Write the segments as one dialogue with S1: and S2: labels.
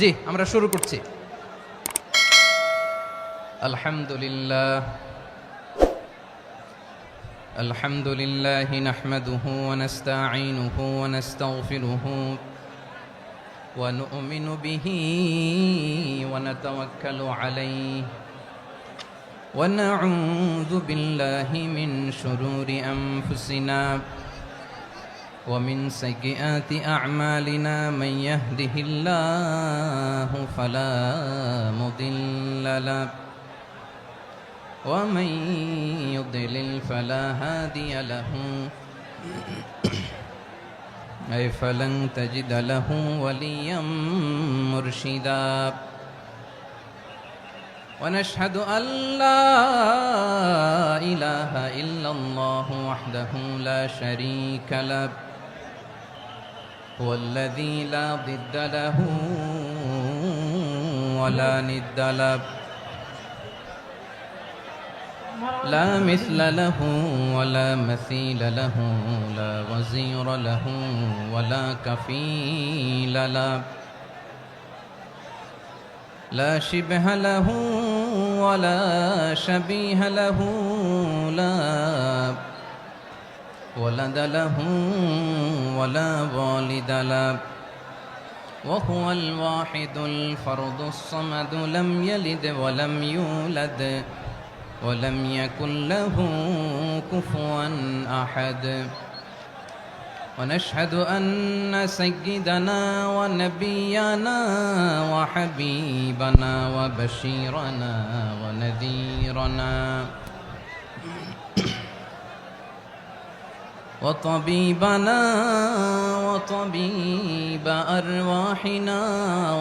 S1: জি আমরা শুরু করছি। আলহামদুলিল্লাহ আলহামদুলিল্লাহি নাহমাদুহু ওয়া নাস্তাঈনুহু ওয়া নাস্তাগফিরুহু ওয়া নু'মিনু বিহি ওয়া নাতাওয়াক্কালু আলাইহি ওয়া না'উযু বিল্লাহি মিন শুরুরি আনফুসিনা ومن سيئات أعمالنا من يهده الله فلا مضل له ومن يضلل فلا هادي له أي فلن تجد له وليا مرشدا ونشهد أن لا إله إلا الله وحده لا شريك له هو الذي لا ضد له ولا ند له لا مثل له ولا مثيل له لا وزير له ولا كفيل له لا شبه له ولا شبيه له لا ولد له ولا والد له وهو الواحد الفرد الصمد لم يلد ولم يولد ولم يكن له كفوا أحد ونشهد أن سيدنا ونبينا وحبيبنا وبشيرنا ونذيرنا وطبيبنا وطبيب أرواحنا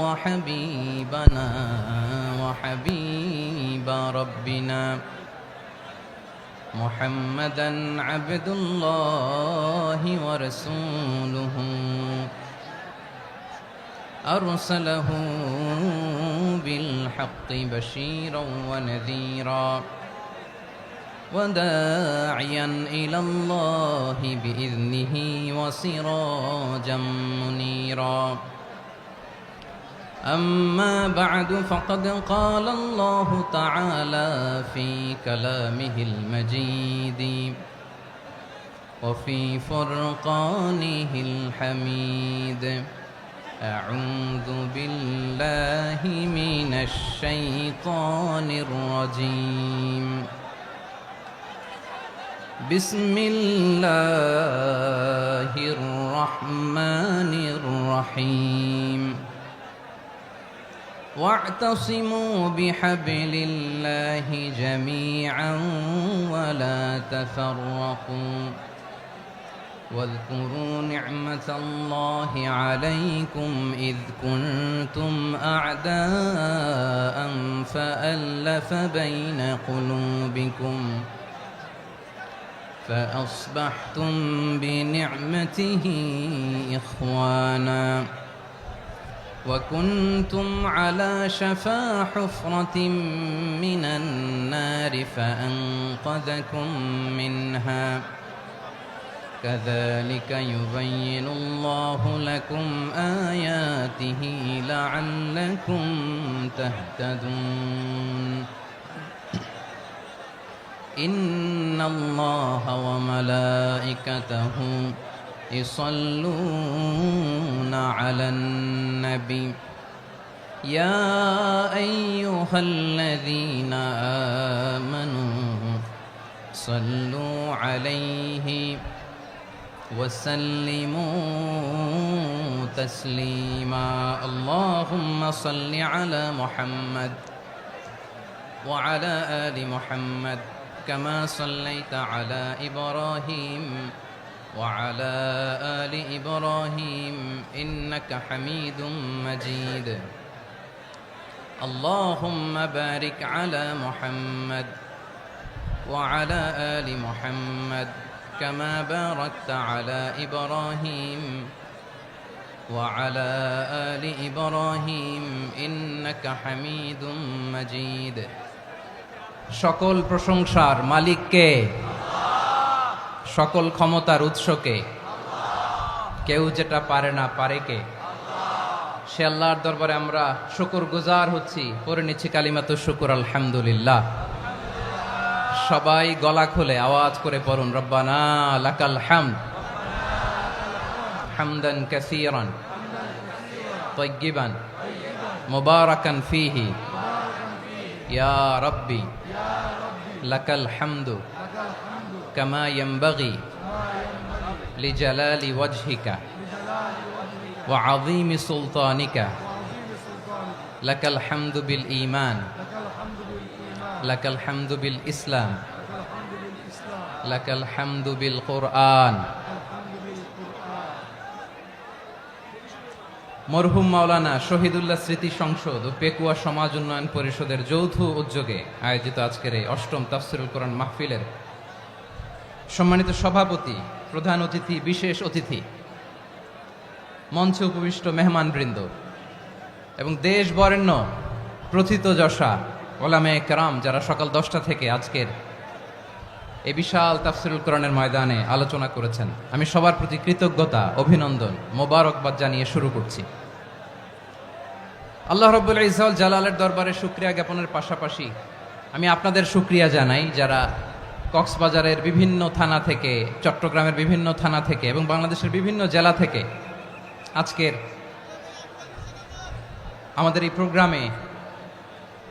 S1: وحبيبنا وحبيب ربنا محمدا عبد الله ورسوله أرسله بالحق بشيرا ونذيرا وداعيا إلى الله بإذنه وسراجا منيرا أما بعد فقد قال الله تعالى في كلامه المجيد وفي فرقانه الحميد أعوذ بالله من الشيطان الرجيم بسم الله الرحمن الرحيم واعتصموا بحبل الله جميعا ولا تفرقوا واذكروا نعمة الله عليكم إذ كنتم أعداء فألف بين قلوبكم فأصبحتم بنعمته إخوانا وكنتم على شفا حفرة من النار فأنقذكم منها كذلك يبين الله لكم آياته لعلكم تهتدون إن الله وملائكته يصلون على النبي يا أيها الذين آمنوا صلوا عليه وسلموا تسليما اللهم صل على محمد وعلى آل محمد كما صليت على إبراهيم وعلى آل إبراهيم إنك حميد مجيد اللهم بارك على محمد وعلى آل محمد كما باركت على إبراهيم وعلى آل إبراهيم إنك حميد مجيد সকল প্রশংসার মালিক কে? সকল ক্ষমতার উৎস কে? কেউ যেটা পারে না পারে কে? সে আল্লাহর দরবারে আমরা শুকরগুজার হচ্ছি, পড়ে নিচ্ছি কালিমাতু শুকর আলহামদুলিল্লাহ। সবাই গলা খুলে আওয়াজ করে পড়ুন, রব্বানা লাকাল হামদ হামদান কাসীরান তাইয়্যিবান মুবারাকান ফীহি ইয়া রাব্বি লাকাল হামদু কামা ইয়ানবাগি লিজালালি ওয়াজহিকা ওয়া আযীমি সুলতানিকা লাকাল হামদু বিল ঈমান লাকাল হামদু বিল ইসলাম লাকাল হামদু বিল কুরআন। মরহুম মাওলানা শহীদুল্লাহ স্মৃতি সংসদ ও পেকুয়া সমাজ উন্নয়ন পরিষদের যৌথ উদ্যোগে আয়োজিত আজকের এই অষ্টম তাফসীরুল কোরআন মাহফিলের সম্মানিত সভাপতি, প্রধান অতিথি, বিশেষ অতিথি, মঞ্চে উপবিষ্ট মেহমানবৃন্দ এবং দেশ বরেণ্য প্রথিতযশা ওলামায়ে কেরাম যারা সকাল 10টা থেকে আজকের এই বিশাল তাফসীরুল কোরআনের ময়দানে আলোচনা করেছেন, আমি সবার প্রতি কৃতজ্ঞতা, অভিনন্দন, মোবারকবাদ জানিয়ে শুরু করছি। আল্লাহ রাব্বুল ইজ্জত জালালের দরবারে শুকরিয়া জ্ঞাপনের পাশাপাশি আমি আপনাদের শুকরিয়া জানাই যারা কক্সবাজারের বিভিন্ন থানা থেকে, চট্টগ্রামের বিভিন্ন থানা থেকে এবং বাংলাদেশের বিভিন্ন জেলা থেকে আজকের আমাদের এই প্রোগ্রামে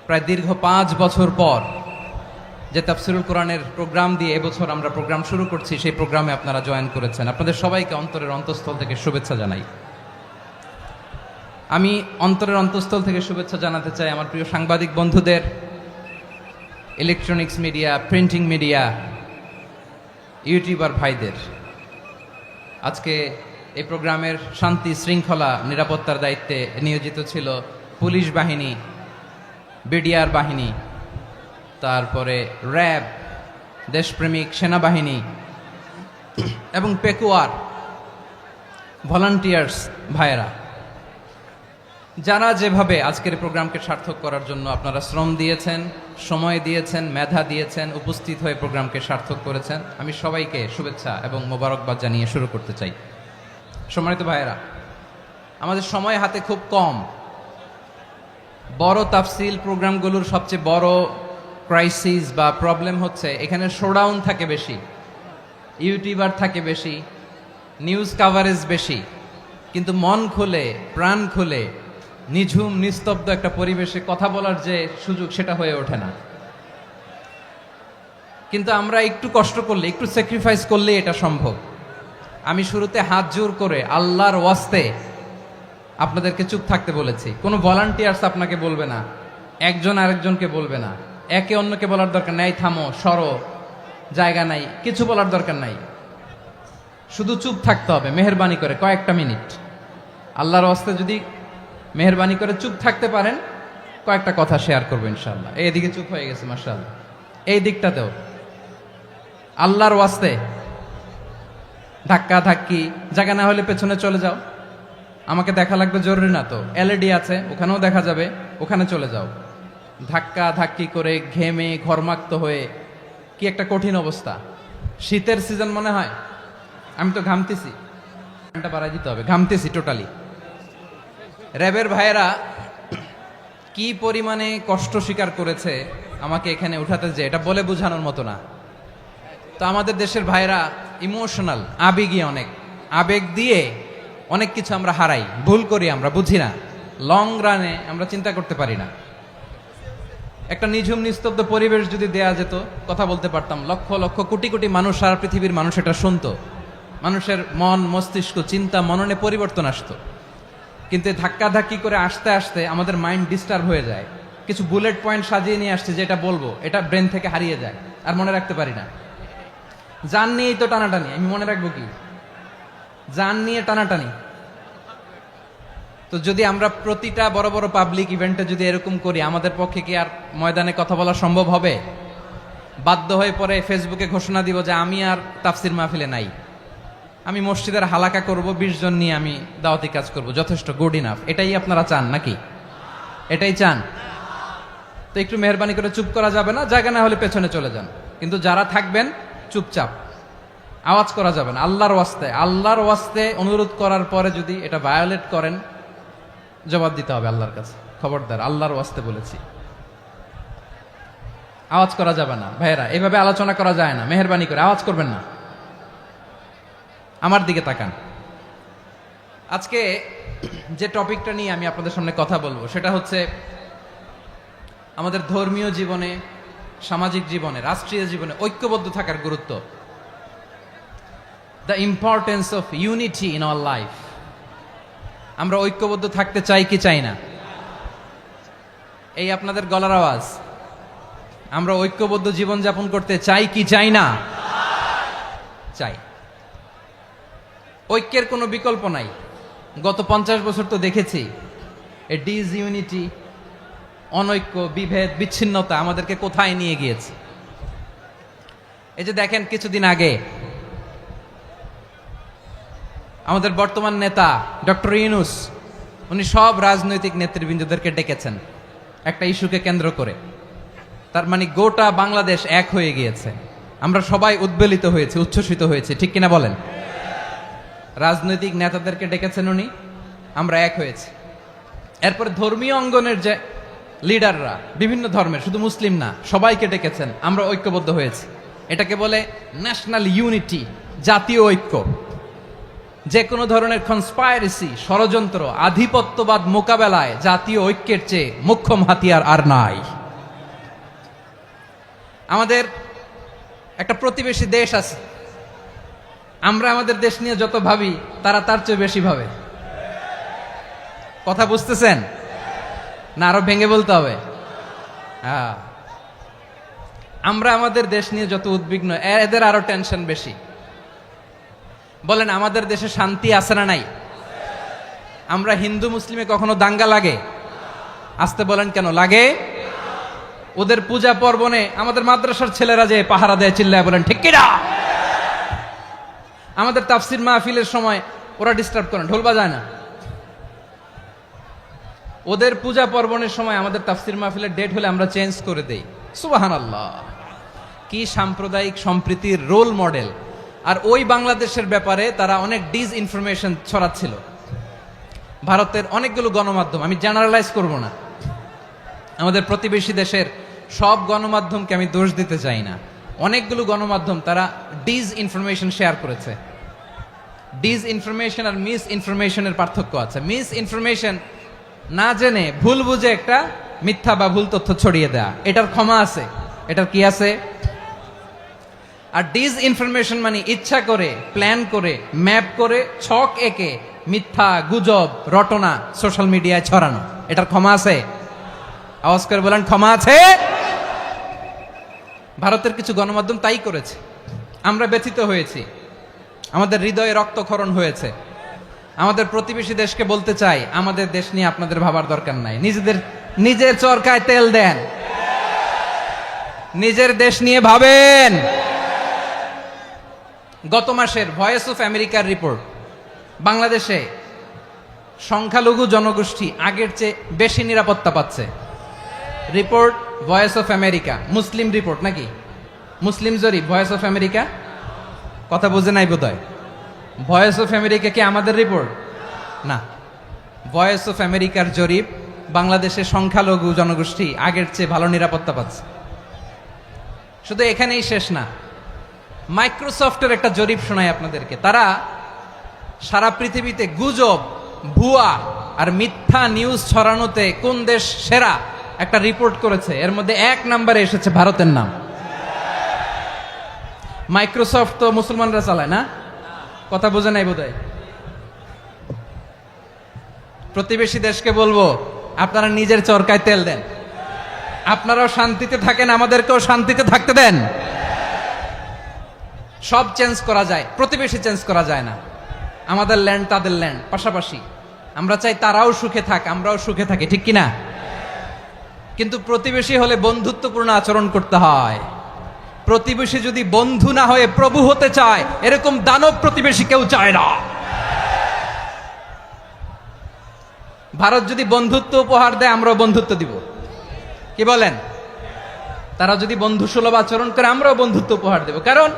S1: প্রায় দীর্ঘ 5 বছর পর যে তাফসীরুল কোরআনের প্রোগ্রাম দিয়ে এবছর আমরা প্রোগ্রাম শুরু করছি, সেই প্রোগ্রামে আপনারা জয়েন করেছেন। আপনাদের সবাইকে অন্তরের অন্তঃস্থল থেকে শুভেচ্ছা জানাই। আমি অন্তরের অন্তঃস্থল থেকে শুভেচ্ছা জানাতে চাই আমার প্রিয় সাংবাদিক বন্ধুদের, electronics media, printing media, YouTuber ভাইদের। আজকে এই প্রোগ্রামের শান্তি শৃঙ্খলা নিরাপত্তার দায়িত্বে নিয়োজিত ছিল পুলিশ বাহিনী, বিডিআর বাহিনী, তারপরে র্যাব, দেশপ্রেমিক সেনাবাহিনী এবং পেকুয়ার ভলান্টিয়ার্স ভাইয়েরা, যারা যেভাবে আজকের প্রোগ্রামকে সার্থক করার জন্য আপনারা শ্রম দিয়েছেন, সময় দিয়েছেন, মেধা দিয়েছেন, উপস্থিত হয়ে প্রোগ্রামকে সার্থক করেছেন, আমি সবাইকে শুভেচ্ছা এবং মোবারকবাদ জানিয়ে শুরু করতে চাই। সম্মানিত ভাইয়েরা, আমাদের সময় হাতে খুব কম। বড় তাফসীল প্রোগ্রামগুলোর সবচেয়ে বড় ক্রাইসিস বা প্রবলেম হচ্ছে এখানে শোডাউন থাকে বেশি, ইউটিউবার থাকে বেশি, নিউজ কাভারেজ বেশি, কিন্তু মন খুলে, প্রাণ খুলে, নিঝুম নিস্তব্ধ একটা পরিবেশে কথা বলার যে সুযোগ, সেটা হয়ে ওঠে না। কিন্তু আমরা একটু কষ্ট করলে, একটু স্যাক্রিফাইস করলে এটা সম্ভব। আমি শুরুতে হাত জোর করে আল্লাহর ওয়াস্তে আপনাদেরকে চুপ থাকতে বলেছি। কোনো ভলান্টিয়ার্স আপনাকে বলবে না, একজন আরেকজনকে বলবে না, একে অন্যকে বলার দরকার নাই, থামো, সরো, জায়গা নাই, কিছু বলার দরকার নাই। শুধু চুপ থাকতে হবে মেহেরবানি করে কয়েকটা মিনিট। আল্লাহর ওয়াস্তে যদি মেহেরবানি করে চুপ থাকতে পারেন, কয়েকটা কথা শেয়ার করবো ইনশাআল্লাহ। এইদিকে চুপ হয়ে গেছে মাশাআল্লাহ, এই দিকটাতেও আল্লাহর ওয়াস্তে ধাক্কা ধাক্কি জায়গা না হলে পেছনে চলে যাও। আমাকে দেখা লাগবে জরুরি না তো, এলইডি আছে, ওখানেও দেখা যাবে, ওখানে চলে যাও। ধাক্কা ধাক্কি করে ঘেমে ঘরমাক্ত হয়ে কি একটা কঠিন অবস্থা। শীতের সিজন মনে হয়, আমি তো ঘামতেছি, ঘন্টা বাড়াই দিতে হবে, ঘামতেছি টোটালি। র্যাবের ভাইয়েরা কি পরিমাণে কষ্ট স্বীকার করেছে আমাকে এখানে উঠাতে, যে এটা বলে বোঝানোর মতো না। তো আমাদের দেশের ভাইয়েরা ইমোশনাল, আবেগী, অনেক আবেগ দিয়ে অনেক কিছু আমরা হারাই, ভুল করি, আমরা বুঝি না, লং রানে আমরা চিন্তা করতে পারি না। একটা নিঝুম নিস্তব্ধ পরিবেশ যদি দেয়া যেত, কথা বলতে পারতাম, লক্ষ লক্ষ কোটি কোটি মানুষ, সারা পৃথিবীর মানুষ এটা শুনতো, মানুষের মন, মস্তিষ্ক, চিন্তা, মননে পরিবর্তন আসতো। কিন্তু ধাক্কা ধাক্কি করে আসতে আসতে আমাদের মাইন্ড ডিস্টার্ব হয়ে যায়। কিছু বুলেট পয়েন্ট সাজিয়ে নিয়ে আসছে, যেটা বলবো এটা ব্রেন থেকে হারিয়ে যায়, আর মনে রাখতে পারি না। জান নিয়েই তো টানাটানি, আমি মনে রাখবো কি? জান নিয়ে টানাটানি। তো যদি আমরা প্রতিটা বড় বড় পাবলিক ইভেন্টে যদি এরকম করি, আমাদের পক্ষে কি আর ময়দানে কথা বলা সম্ভব হবে? বাধ্য হয়ে পরে ফেসবুকে ঘোষণা দিব যে আমি আর তাফসির মাহফিলে নাই, আমি মসজিদের হালাকা করব, 20 জন নিয়ে আমি দাওয়াতি কাজ করব, যথেষ্ট, গুড ইনাফ। এটাই আপনারা চান নাকি? এটাই চান? তো একটু মেহরবানি করে চুপ করা যাবে না? জায়গা না হলে পেছনে চলে যান, কিন্তু যারা থাকবেন চুপচাপ, আওয়াজ করা যাবে না। আল্লাহর ওয়াস্তে, আল্লাহর ওয়াস্তে অনুরোধ করার পরে যদি এটা ভায়োলেট করেন, জবাব দিতে হবে আল্লাহর কাছে। খবরদার, আল্লাহর ওয়াস্তে বলেছি, আওয়াজ করা যাবে না। ভাইয়েরা, এভাবে আলোচনা করা যায় না, মেহেরবানি করে আওয়াজ করবেন না। আমার দিকে তাকান। আজকে যে টপিকটা নিয়ে আমি আপনাদের সামনে কথা বলবো সেটা হচ্ছে আমাদের ধর্মীয় জীবনে, সামাজিক জীবনে, রাষ্ট্রীয় জীবনে ঐক্যবদ্ধ থাকার গুরুত্ব। The importance of unity in our life. আমরা ঐক্যবদ্ধ থাকতে চাই কি চাই না? এই আপনাদের গলার আওয়াজ। আমরা ঐক্যবদ্ধ জীবন যাপন করতে চাই কি চাই না? চাই। ঐক্যের কোনো বিকল্প নাই। গত 50 বছর তো দেখেছি এ ডিসইউনিটি, অনৈক্য, বিভেদ, বিচ্ছিন্নতা আমাদেরকে কোথায় নিয়ে গিয়েছে। এই যে দেখেন, কিছুদিন আগে আমাদের বর্তমান নেতা ডক্টর ইউনূস, উনি সব রাজনৈতিক নেতৃবৃন্দদেরকে ডেকেছেন একটা ইস্যুকে কেন্দ্র করে। তার মানে গোটা বাংলাদেশ এক হয়ে গিয়েছে। আমরা সবাই উদ্বেলিত হয়েছে, উচ্ছ্বসিত হয়েছে, ঠিক কিনা বলেন? রাজনৈতিক নেতাদেরকে ডেকেছেন উনি, আমরা এক হয়েছি। এরপরে ধর্মীয় অঙ্গনের যে লিডাররা, বিভিন্ন ধর্মের, শুধু মুসলিম না, সবাইকে ডেকেছেন, আমরা ঐক্যবদ্ধ হয়েছি। এটাকে বলে ন্যাশনাল ইউনিটি, জাতীয় ঐক্য। যে কোনো ধরনের কনস্পাইরেসি, ষড়যন্ত্র, আধিপত্যবাদ মোকাবেলায় জাতীয় ঐক্যের চেয়ে মোক্ষম হাতিয়ার আর নাই। আমাদের একটা প্রতিবেশী দেশ আছে, আমরা আমাদের দেশ নিয়ে যত ভাবি তারা তার চেয়ে বেশি ভাবে। কথা বুঝতেছেন না? আরো ভেঙে বলতে হবে। হ্যাঁ, আমরা আমাদের দেশ নিয়ে যত উদ্বিগ্ন, এদের আরো টেনশন বেশি। বলেন, আমাদের দেশে শান্তি আছে না নাই? আমরা হিন্দু মুসলিমে কখনো দাঙ্গা লাগে? আসতে বলেন, কেন লাগে? ওদের পূজা পার্বণে আমাদের মাদ্রাসার ছেলেরা যে পাহারা দেয়, চিল্লায় বলেন ঠিক কিনা? আমাদের তাফসির মাহফিলের সময় ওরা ডিস্টার্ব করেন, ঢোল বাজায় না। ওদের পূজা পার্বণের সময় আমাদের তাফসির মাহফিলের ডেট হলে আমরা চেঞ্জ করে দেই। সুবহানাল্লাহ, কি সাম্প্রদায়িক সম্প্রীতির রোল মডেল। আর ওই বাংলাদেশের ব্যাপারে তারা অনেক ডিসইনফরমেশন ছড়াচ্ছিল। ভারতের অনেকগুলো গণমাধ্যম, আমি জেনারেলাইজ করব না, আমাদের প্রতিবেশী দেশের সব গণমাধ্যমকে আমি দোষ দিতে চাই না, অনেকগুলো গণমাধ্যম তারা ডিসইনফরমেশন শেয়ার করেছে। ডিসইনফরমেশন আর মিস ইনফরমেশনের পার্থক্য আছে। মিস ইনফরমেশন না জেনে ভুল বুঝে একটা মিথ্যা বা ভুল তথ্য ছড়িয়ে দেয়া, এটার ক্ষমা আছে, এটার কি আছে? আর ডিসইনফরমেশন মানে ইচ্ছা করে, প্ল্যান করে, ম্যাপ করে, ছক এঁকে মিথ্যা, গুজব, রটনা সোশ্যাল মিডিয়ায় ছড়ানো, এটার ক্ষমা আছে? আওয়াজ করে বলেন, ক্ষমা আছে? ভারতের কিছু গণমাধ্যম তাই করেছে। আমরা ব্যথিত হয়েছি, আমাদের হৃদয়ে রক্তক্ষরণ হয়েছে। আমাদের প্রতিবেশী দেশকে বলতে চাই, আমাদের দেশ নিয়ে আপনাদের ভাবার দরকার নাই। নিজের চরকায় তেল দেন, নিজের দেশ নিয়ে ভাবেন। গত মাসের ভয়েস অফ আমেরিকার রিপোর্ট, বাংলাদেশে সংখ্যালঘু জনগোষ্ঠী আগের চেয়ে বেশি নিরাপত্তা পাচ্ছে। Report voice of America, Muslim report নাকি? মুসলিম জরিপ, ভয়েস অফ আমেরিকা। কথা বুঝে নাই বোধহয়। ভয়েস অফ আমেরিকা কি আমাদের রিপোর্ট? না, ভয়েস অফ আমেরিকার জরিপ, বাংলাদেশের সংখ্যালঘু জনগোষ্ঠী আগের চেয়ে ভালো নিরাপত্তা পাচ্ছে। শুধু এখানেই শেষ না, মাইক্রোসফটের একটা জরিপ শোনায় আপনাদেরকে। তারা সারা পৃথিবীতে গুজব, ভুয়া আর মিথ্যা নিউজ ছড়ানোতে কোন দেশ সেরা একটা রিপোর্ট করেছে। এর মধ্যে 1 নম্বরে এসেছে ভারতের নাম। মাইক্রোসফট তো মুসলমানরা চালায় না? কথা বোঝে নাই বোধহয়। প্রতিবেশী দেশকে বলবো, আপনারা নিজের চরকায় তেল দেন, আপনারাও শান্তিতে থাকেন, আমাদেরকেও শান্তিতে থাকতে দেন। সব চেঞ্জ করা যায়, প্রতিবেশী চেঞ্জ করা যায় না। আমাদের ল্যান্ড তাদের ল্যান্ড, পাশাপাশি। আমরা চাই তারাও সুখে থাক, আমরাও সুখে থাকি, ঠিক কিনা? কিন্তু প্রতিবেশী হলে বন্ধুত্বপূর্ণ আচরণ করতে হয়। প্রতিবেশী যদি বন্ধু না হয়ে প্রভু হতে চায়, এরকম দানব প্রতিবেশী কেউ চায় না। ভারত যদি বন্ধুত্ব উপহার দেয়, আমরাও বন্ধুত্ব দিব, কি বলেন? তারা যদি বন্ধু সুলভ আচরণ করে, আমরাও বন্ধুত্ব উপহার দেব। কারণ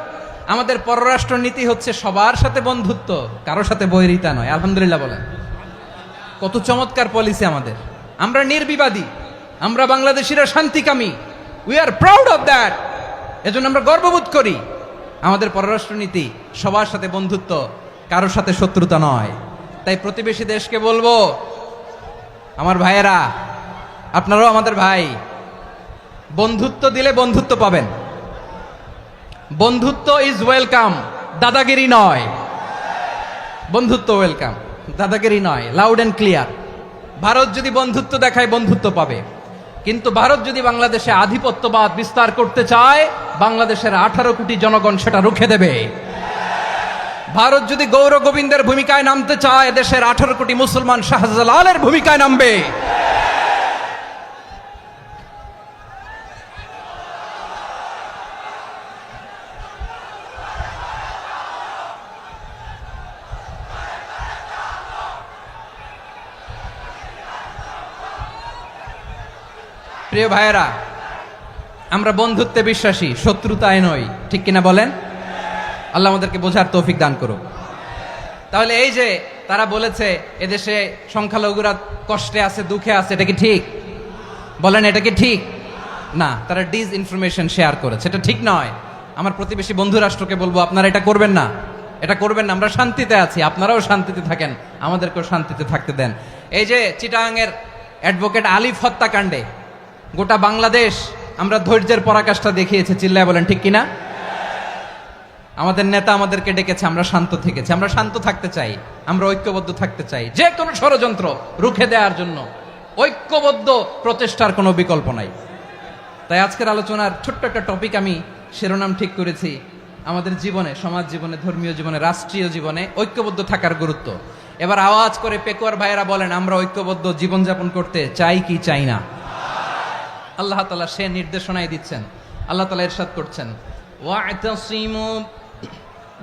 S1: আমাদের পররাষ্ট্র নীতি হচ্ছে সবার সাথে বন্ধুত্ব, কারোর সাথে বৈরিতা নয়। আলহামদুলিল্লাহ বলেন। কত চমৎকার পলিসি আমাদের। আমরা নির্বিবাদী, আমরা বাংলাদেশিরা শান্তিকামী, we are proud of that. এজন্য আমরা গর্ববোধ করি। আমাদের পররাষ্ট্রনীতি সবার সাথে বন্ধুত্ব, কারোর সাথে শত্রুতা নয়। তাই প্রতিবেশী দেশকে বলবো, আমার ভাইয়েরা, আপনারাও আমাদের ভাই, বন্ধুত্ব দিলে বন্ধুত্ব পাবেন। বন্ধুত্ব ইজ ওয়েলকাম, দাদাগিরি নয়। বন্ধুত্ব ওয়েলকাম, দাদাগিরি নয়, লাউড অ্যান্ড ক্লিয়ার। ভারত যদি বন্ধুত্ব দেখায় বন্ধুত্ব পাবে, কিন্তু ভারত যদি বাংলাদেশে আধিপত্যবাদ বিস্তার করতে চায়, বাংলাদেশের 18 কোটি জনগণ সেটা রুখে দেবে। ভারত যদি গৌর গোবিন্দের ভূমিকায় নামতে চায়, দেশের 18 কোটি মুসলমান শাহজালালের ভূমিকায় নামবে। প্রিয় ভাইয়েরা, আমরা বন্ধুত্বে বিশ্বাসী, শত্রুতায় নই, ঠিক কিনা বলেন? আল্লাহ আমাদেরকে বোঝার তৌফিক দান করুক। তাহলে এই যে তারা বলেছে এদেশে সংখ্যালঘুরা কষ্টে আছে, দুঃখে আছে, এটা কি ঠিক? বলেন, এটা কি ঠিক? না, তারা ডিস ইনফরমেশন শেয়ার করেছে, এটা ঠিক নয়। আমার প্রতিবেশী বন্ধু রাষ্ট্রকে বলবো, আপনারা এটা করবেন না, এটা করবেন না। আমরা শান্তিতে আছি, আপনারাও শান্তিতে থাকেন, আমাদেরকেও শান্তিতে থাকতে দেন। এই যে চিটাগাংয়ের অ্যাডভোকেট আলিফ হত্যাকাণ্ডে গোটা বাংলাদেশ আমরা ধৈর্যের পরাকাষ্ঠা দেখিয়েছে, চিল্লায় বলেন ঠিক কিনা? আমাদের নেতা আমাদেরকে ডেকেছে, আমরা শান্ত থেকেছি। আমরা শান্ত থাকতে চাই, আমরা ঐক্যবদ্ধ থাকতে চাই। যে কোনো ষড়যন্ত্র রুখে দেওয়ার জন্য ঐক্যবদ্ধ প্রচেষ্টার কোনো বিকল্প নাই। তাই আজকের আলোচনার ছোট্ট একটা টপিক আমি শিরোনাম ঠিক করেছি, আমাদের জীবনে, সমাজ জীবনে, ধর্মীয় জীবনে, রাষ্ট্রীয় জীবনে ঐক্যবদ্ধ থাকার গুরুত্ব। এবার আওয়াজ করে পেকুয়ার ভাইয়েরা বলেন, আমরা ঐক্যবদ্ধ জীবনযাপন করতে চাই কি চাই না? আল্লাহ তাআলা সে নির্দেশনাই দিচ্ছেন। আল্লাহ তাআলা ইরশাদ করছেন, ওয়া'তাসিমু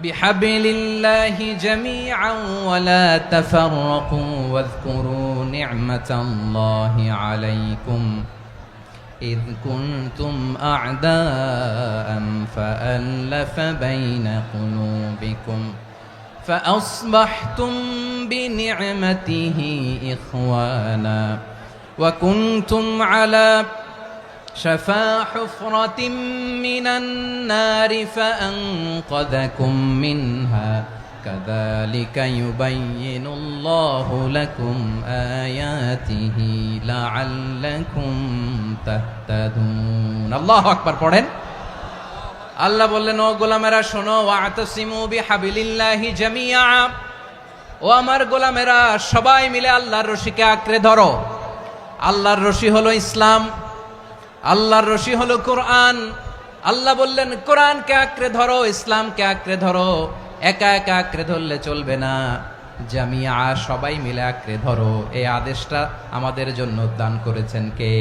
S1: বিহাবলিল্লাহি জামিআন ওয়া লা তাফাররাকু ওয়াযকুরু নি'মাতাল্লাহি আলাইকুম إذ كنتم أعداء فألف بين قلوبكم فأصبحتم بنعمته إخوانا وكنتم على شفا حفرة من النار فأنقذكم منها كذلك يبين الله لكم آياته لعلكم تهتدون الله أكبر পড়েন। আল্লাহ বললেন, ও গোলামেরা শোনো, ওয়া'তাসিমু বিহাবিলিল্লাহি জামিআ, ও আমার গোলামেরা সবাই মিলে আল্লাহর রশিকে আঁকড়ে ধরো। আল্লাহর রশি হলো ইসলাম, আল্লাহর রশি হলো কোরআন। আল্লাহ বললেন, কোরআনকে আঁকড়ে ধরো, ইসলামকে আঁকড়ে ধরো। একা একা আঁকড়ে ধরলে চলবে না, জামিয়া, সবাই মিলে আঁকড়ে ধরো। এই আদেশটা আমাদের জন্য দান করেছেন কে?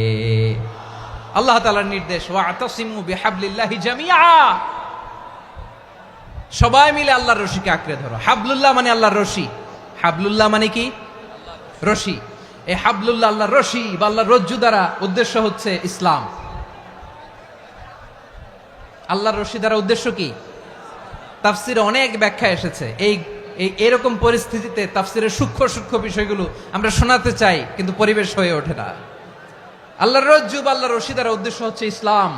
S1: আল্লাহ তাআলার নির্দেশ, ওয়া'তাসিমু বিহাবলিল্লাহি জামিআ, সবাই মিলে আল্লাহর রশিকে আঁকড়ে ধরো। হাবলুল্লাহ মানে আল্লাহর রশি। হাবলুল্লাহ মানে কি? রশি। এই হাবলুল্লাহ, আল্লাহর রশি বা আল্লাহর রজ্জু দ্বারা উদ্দেশ্য হচ্ছে ইসলাম। আল্লাহর রশি দ্বারা উদ্দেশ্য কি? তাফসিরে অনেক ব্যাখ্যা এসেছে। এরকম পরিস্থিতিতে তাফসিরের সূক্ষ্ম সূক্ষ্ম বিষয়গুলো আমরা শোনাতে চাই, কিন্তু পরিবেশ হয়ে ওঠে না। আল্লাহর রজ্জু বা আল্লাহর রশি দ্বারা উদ্দেশ্য হচ্ছে ইসলাম।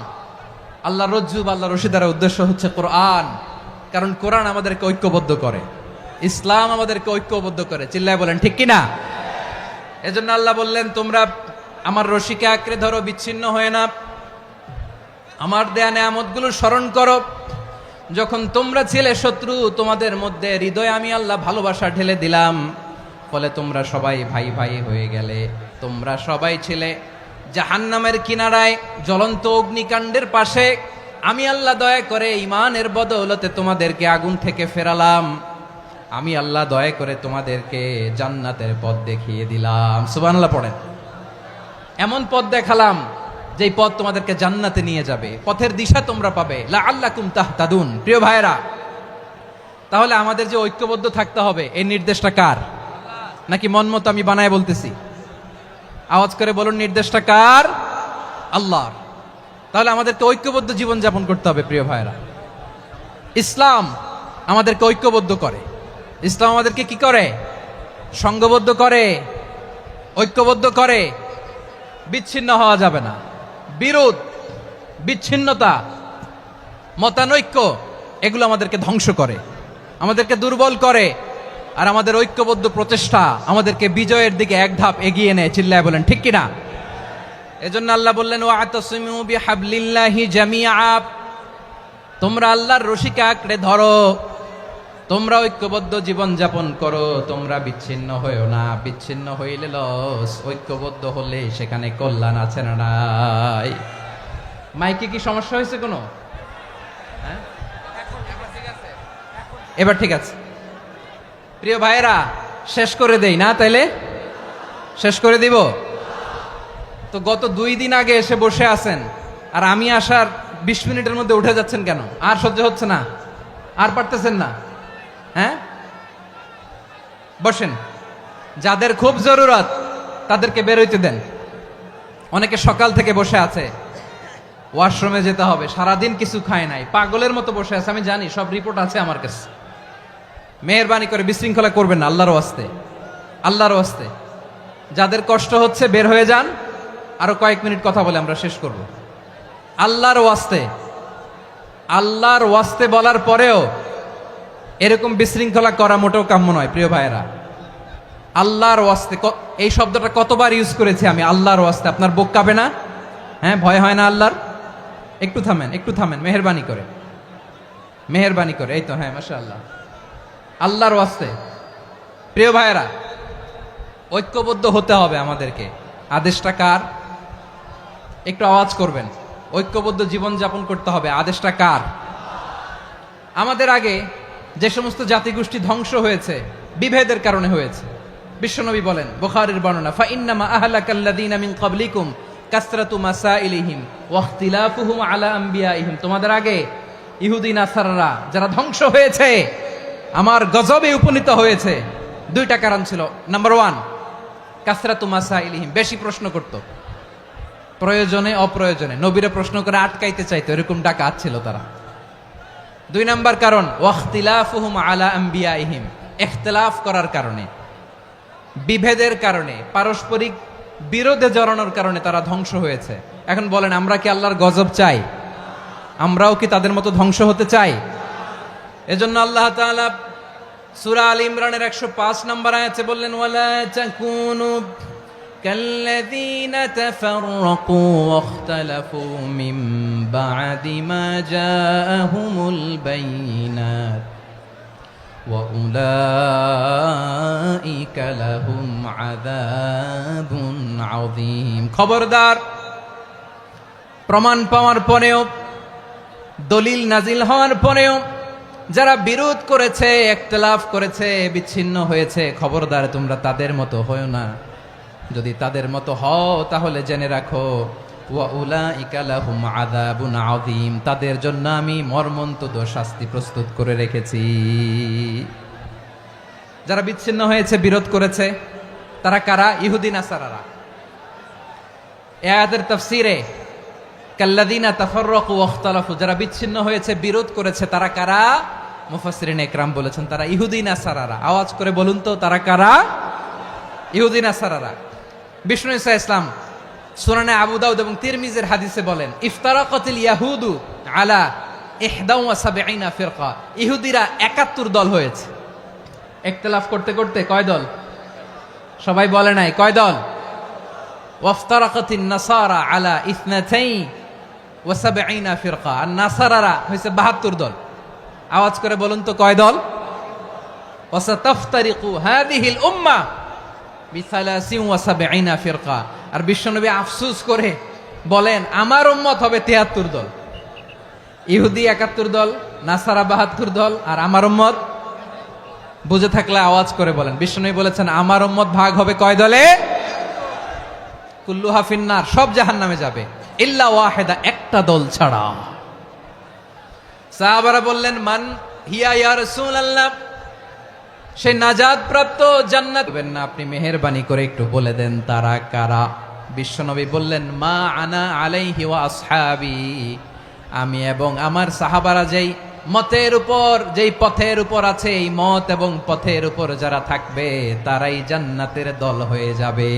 S1: আল্লাহর রজ্জু বা আল্লাহর রশি দ্বারা উদ্দেশ্য হচ্ছে কোরআন। কারণ কোরআন আমাদেরকে ঐক্যবদ্ধ করে, ইসলাম আমাদেরকে ঐক্যবদ্ধ করে। চিল্লায় বলেন ঠিক কিনা? এজন্য আল্লাহ বললেন, তোমরা আমার রশিকে আঁকড়ে ধরো, বিচ্ছিন্ন হয়ে না। আমার দেয়া নেয়ামতগুলো স্মরণ করো। যখন তোমরা ছিলে শত্রু, তোমাদের মধ্যে হৃদয়ে আমি আল্লাহ ভালোবাসা ঢেলে দিলাম, ফলে তোমরা সবাই ভাই ভাই হয়ে গেলে। তোমরা সবাই ছিলে জাহান্নামের কিনারায়, জ্বলন্ত অগ্নিকাণ্ডের পাশে। আমি আল্লাহ দয়া করে ঈমানের বদৌলতে তোমাদেরকে আগুন থেকে ফেরালাম। আমি আল্লাহ দয়া করে তোমাদেরকে জান্নাতের পথ দেখিয়ে দিলাম। সুবহানাল্লাহ পড়েন। এমন পথ দেখালাম যেই পথ তোমাদেরকে জান্নাতে নিয়ে যাবে, পথের দিশা তোমরা পাবে। লাআল্লাকুম তাহতাদুন। প্রিয় ভাইরা, তাহলে আমাদের যে ঐক্যবদ্ধ থাকতে হবে, এই নির্দেশটা কার? নাকি মন মতো আমি বানায় বলতেছি? আওয়াজ করে বলুন, নির্দেশটা কার? আল্লাহর। তাহলে আমাদেরকে ঐক্যবদ্ধ জীবন যাপন করতে হবে। প্রিয় ভাইরা, ইসলাম আমাদেরকে ঐক্যবদ্ধ করে। ইসলাম আমাদেরকে কি করে? সংঘবদ্ধ করে। ঐক্যবদ্ধ করে, বিচ্ছিন্ন হওয়া যাবে না। বিরোধ, বিচ্ছিন্নতা, মতানৈক্য এগুলো আমাদেরকে ধ্বংস করে, আমাদেরকে দুর্বল করে, আর আমাদের ঐক্যবদ্ধ প্রচেষ্টা আমাদেরকে বিজয়ের দিকে এক ধাপ এগিয়ে নেয়। চিল্লায় বলেন ঠিক কিনা? এজন্য আল্লাহ বললেন ওয়াতাসিমু বিহাবলিল্লাহি জামিআ, তোমরা আল্লাহর রশিকে আঁকড়ে ধরো, তোমরা ঐক্যবদ্ধ জীবন যাপন করো, তোমরা বিচ্ছিন্ন হইও না। বিচ্ছিন্ন হইলে লস, ঐক্যবদ্ধ হলে সেখানে কল্যাণ আছে না নাই? মাইকে কি সমস্যা হয়েছে কোনো? হ্যাঁ, এবার ঠিক আছে। প্রিয় ভাইয়েরা, শেষ করে দেই না? তাইলে শেষ করে দিব তো। গত 2 দিন আগে এসে বসে আছেন, আর আমি আসার 20 মিনিটের মধ্যে উঠে যাচ্ছেন কেন? আর সহ্য হচ্ছে না? আর পারতেছেন না? হ্যাঁ, বসেন। যাদের খুব জরুরত তাদেরকে বের হইতে দেন। অনেকে সকাল থেকে বসে আছে, ওয়াশরুমে যেতে হবে, সারাদিন কিছু খায় নাই, পাগলের মতো বসে আছে। আমি জানি, সব রিপোর্ট আছে আমার কাছে। মেহেরবানি করে বিশৃঙ্খলা করবেন না, আল্লাহর ওয়াস্তে, আল্লাহর ওয়াস্তে। যাদের কষ্ট হচ্ছে বের হয়ে যান। আরো কয়েক মিনিট কথা বলে আমরা শেষ করব। আল্লাহর ওয়াস্তে, আল্লাহর ওয়াস্তে বলার পরেও এরকম বিশৃঙ্খলা করা মোটেও কাম্য নয়। প্রিয় ভাইয়েরা, আল্লাহর ওয়াস্তে, এই শব্দটা কতবার ইউজ করেছি আমি, আল্লাহর ওয়াস্তে। আপনার বুক কাঁপে না? হ্যাঁ, ভয় হয় না আল্লাহর? একটু থামেন, একটু থামেন, মেহেরবানি করে, মেহেরবানি করে। এই তো, হ্যাঁ, মাশাআল্লাহ। আল্লাহর ওয়াস্তে প্রিয় ভাইয়েরা, ঐক্যবদ্ধ হতে হবে আমাদেরকে। আদেশটা কার? একটু আওয়াজ করবেন। ঐক্যবদ্ধ জীবন যাপন করতে হবে, আদেশটা কার? আমাদের আগে যে সমস্ত জাতিগোষ্ঠী ধ্বংস হয়েছে বিভেদের কারণে হয়েছে। বিশ্বনবী বলেন, বুখারীর বর্ণনা, ফা ইন্নামা আহলাকাল্লাযীনা মিন ক্বাবলিকুম কাসরাতু মাসাইলিহিম ওয়া ইখতিলাফুহুম আলা আমবিয়াইহিম। তোমাদের আগে ইহুদি নাসারারা যারা ধ্বংস হয়েছে, আমার গজবে উপনীত হয়েছে, 2টা কারণ ছিল। নাম্বার 1, কাসরাতু মাসাইলিহিম, বেশি প্রশ্ন করত, প্রয়োজনে অপ্রয়োজনে নবীরে প্রশ্ন করে আটকাইতে চাইতো, এরকম ডাকাত ছিল তারা। 2 নাম্বার কারণ, ওয়াখতিলাফুহুম আলা আমবিয়াইহিম, ইখতিলাফ করার কারণে, বিভেদের কারণে, পারস্পরিক বিরোধে জড়ানোর কারণে তারা ধ্বংস হয়েছে। এখন বলেন, আমরা কি আল্লাহর গজব চাই? আমরাও কি তাদের মতো ধ্বংস হতে চাই? এজন্য আল্লাহ তাআলা সূরা আল ইমরানের 105 নম্বর আয়াতে বললেন, ওয়ালা তাকুনু কাল্লাযীনা তাফাররাকু ওয়াখতালাফু মিন বা'দি মা জাআহুমুল বাইয়িনাত ওয়া উলাইকা লাহুম আযাবুন আযীম। খবরদার, প্রমাণ পাওয়ার পরেও, দলিল নাজিল হওয়ার পরেও যারা বিরোধ করেছে, ইখতিলাফ করেছে, বিচ্ছিন্ন হয়েছে, খবরদার তোমরা তাদের মতো হয়ো না। যদি তাদের মতো হও তাহলে জেনে রাখো, ওয়া উলাইকা লাহুম আযাবুন আযীম, তাদের জন্য আমি মর্মন্তুদ শাস্তি প্রস্তুত করে রেখেছি। যারা বিচ্ছিন্ন হয়েছে, বিরোধ করেছে, তারা কারা? ইহুদি নাসারারা। এই আয়াতের তাফসীরে কাল্লাযীনা তাফাররাকু ওয়াখতালাফু, যারা বিচ্ছিন্ন হয়েছে, বিরোধ করেছে, তারা কারা? মুফাসসিরিন ইকরাম বলেছেন তারা ইহুদি নাসারারা। আওয়াজ করে বলুন তো, তারা কারা? ইহুদি নাসারারা। বিষ্ণু ঈসা ইসলাম সুনানে আবু দাউদ এবং তিরমিজির হাদিসে বলেন, ইফতারাকাতিল ইয়াহুদু আলা 71 ফিরকা, ইহুদিরা 71 দল হয়েছে। ইখতিলাফ করতে করতে কয় দল? সবাই বলে নাই, কয় দল? ওয়াফতারাকাতিন নাসারা আলা 72 ফিরকা, আর নাসারারা হয়েছে 72 দল। আওয়াজ করে বলুন তো, কয় দল? ওয়াসাতাফতারিকু হাযিহিল উম্মাহ বি73 ফিরকা। আর বিশ্বনবী আফসোস করে বলেন, আমার উম্মত হবে 73 দল। ইহুদি 71 দল, নাসারা 72 দল, আর আমার উম্মত, বুঝে থাকলে আওয়াজ করে বলেন। বিশ্বনবী বলেছেন, আমার উম্মত ভাগ হবে কয় দলে? কুল্লুহা ফিন্নার, সব জাহান্নামে যাবে, ইল্লা ওয়াহিদা, একটা দল ছাড়া। সাহাবারা বললেন, মান হিয়া ইয়া রাসূলুল্লাহ, সে নাজাত প্রাপ্ত জান্নাত পাবেন না, আপনি মেহেরবানি করে একটু বলে দেন তারা কারা? বিশ্বনবী বললেন, মা আনা আলাইহি ওয়া আসহাবি, আমি এবং আমার সাহাবারা যেই মতের উপর, যেই পথের উপর আছে, এই মত এবং পথের উপর যারা থাকবে তারাই জান্নাতের দল হয়ে যাবে।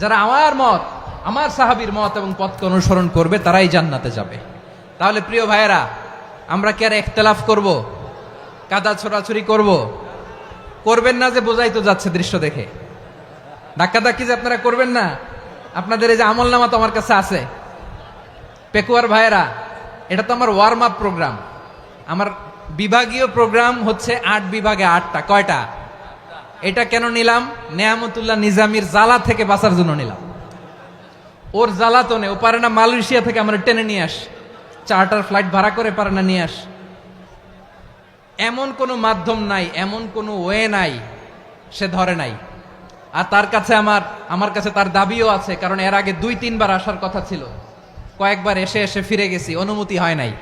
S1: যারা আমার মত, আমার সাহাবীর মত এবং পথকে অনুসরণ করবে তারাই জান্নাতে যাবে। তাহলে প্রিয় ভাইয়েরা, আমরা কি আর ইখতিলাফ করব, কাদা ছোড়াছুরি করব? করবেন না যে বোঝাই তো যাচ্ছে দৃশ্য দেখে। ধাক্কাধাক্কি যে আপনারা করবেন না, আপনাদের এই যে আমলনামা তো আমার কাছে আছে। পেকুয়ার ভাইয়েরা, এটা তো আমার ওয়ার্ম আপ প্রোগ্রাম। আমার বিভাগীয় প্রোগ্রাম হচ্ছে 8 বিভাগে 8টা। কয়টা? এটা কেন নিলাম? নেয়ামতুল্লাহ নিজামীর জ্বালা থেকে বাঁচার জন্য নিলাম। ওর জ্বালাতনে ও পারে না মালয়েশিয়া থেকে আমরা টেনে নিয়ে আস, চার্টার ফ্লাইট ভাড়া করে পারে না নিয়ে আস। এমন কোনো মাধ্যম নাই, এমন কোনো ওয়ে নাই সে ধরে নাই। আর তার কাছে আমার কাছে তার দাবিও আছে, কারণ এর আগে 2-3 বার আসার কথা ছিল। কয়েকবার এসে এসে ফিরে গেছি, অনুমতি হয় নাই।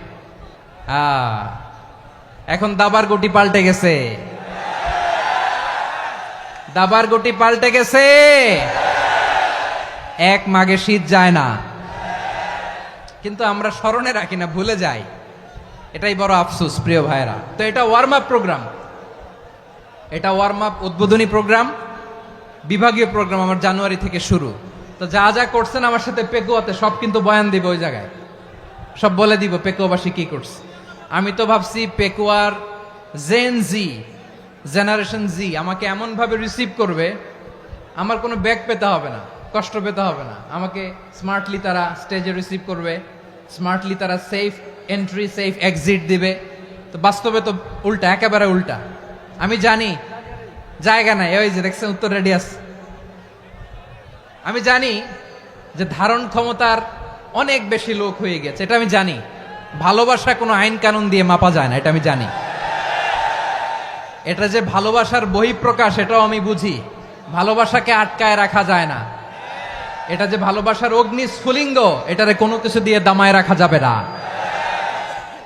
S1: এখন দাবার গুটি পাল্টে গেছে, দাবার গুটি পাল্টে গেছে। এক মাঘে শীত যায় না, কিন্তু আমরা স্মরণে রাখি না, ভুলে যাই। এটাই বড় আফসোস প্রিয় ভাইরা। তো এটা ওয়ার্ম আপ প্রোগ্রাম, এটা ওয়ার্ম আপ উদ্বোধনী প্রোগ্রাম, বিভাগীয় প্রোগ্রাম আমার জানুয়ারি থেকে শুরু। তো যা যা করছেন আমার সাথে পেকুয়াতে সব কিন্তু বয়ান দিব, ওই জায়গায় সব বলে দিব পেকুয়াবাসী কি করছে। আমি তো ভাবছি পেকুয়ার জেনারেশন জি আমাকে এমন ভাবে রিসিভ করবে, আমার কোনো ব্যাক পেতে হবে না, কষ্ট পেতে হবে না। আমাকে স্মার্টলি তারা স্টেজে রিসিভ করবে, স্মার্টলি তারা সেফ এন্ট্রি সেফ এক্সিট দিবে। তো বাস্তবে তো উল্টা, একেবারে উল্টা। আমি জানি জায়গা নাই, ওই যে দেখছেন উত্তর রেডিয়াস। আমি জানি যে ধারণ ক্ষমতার অনেক বেশি লোক হয়ে গেছে, এটা আমি জানি। ভালোবাসা কোনো আইন কানুন দিয়ে মাপা যায় না, এটা আমি জানি। এটা যে ভালোবাসার বহিঃপ্রকাশ এটাও আমি বুঝি। ভালোবাসাকে আটকায় রাখা যায় না। এটা যে ভালোবাসার অগ্নিস্ফুলিঙ্গ, এটারে কোনো কিছু দিয়ে দামায় রাখা যাবে না,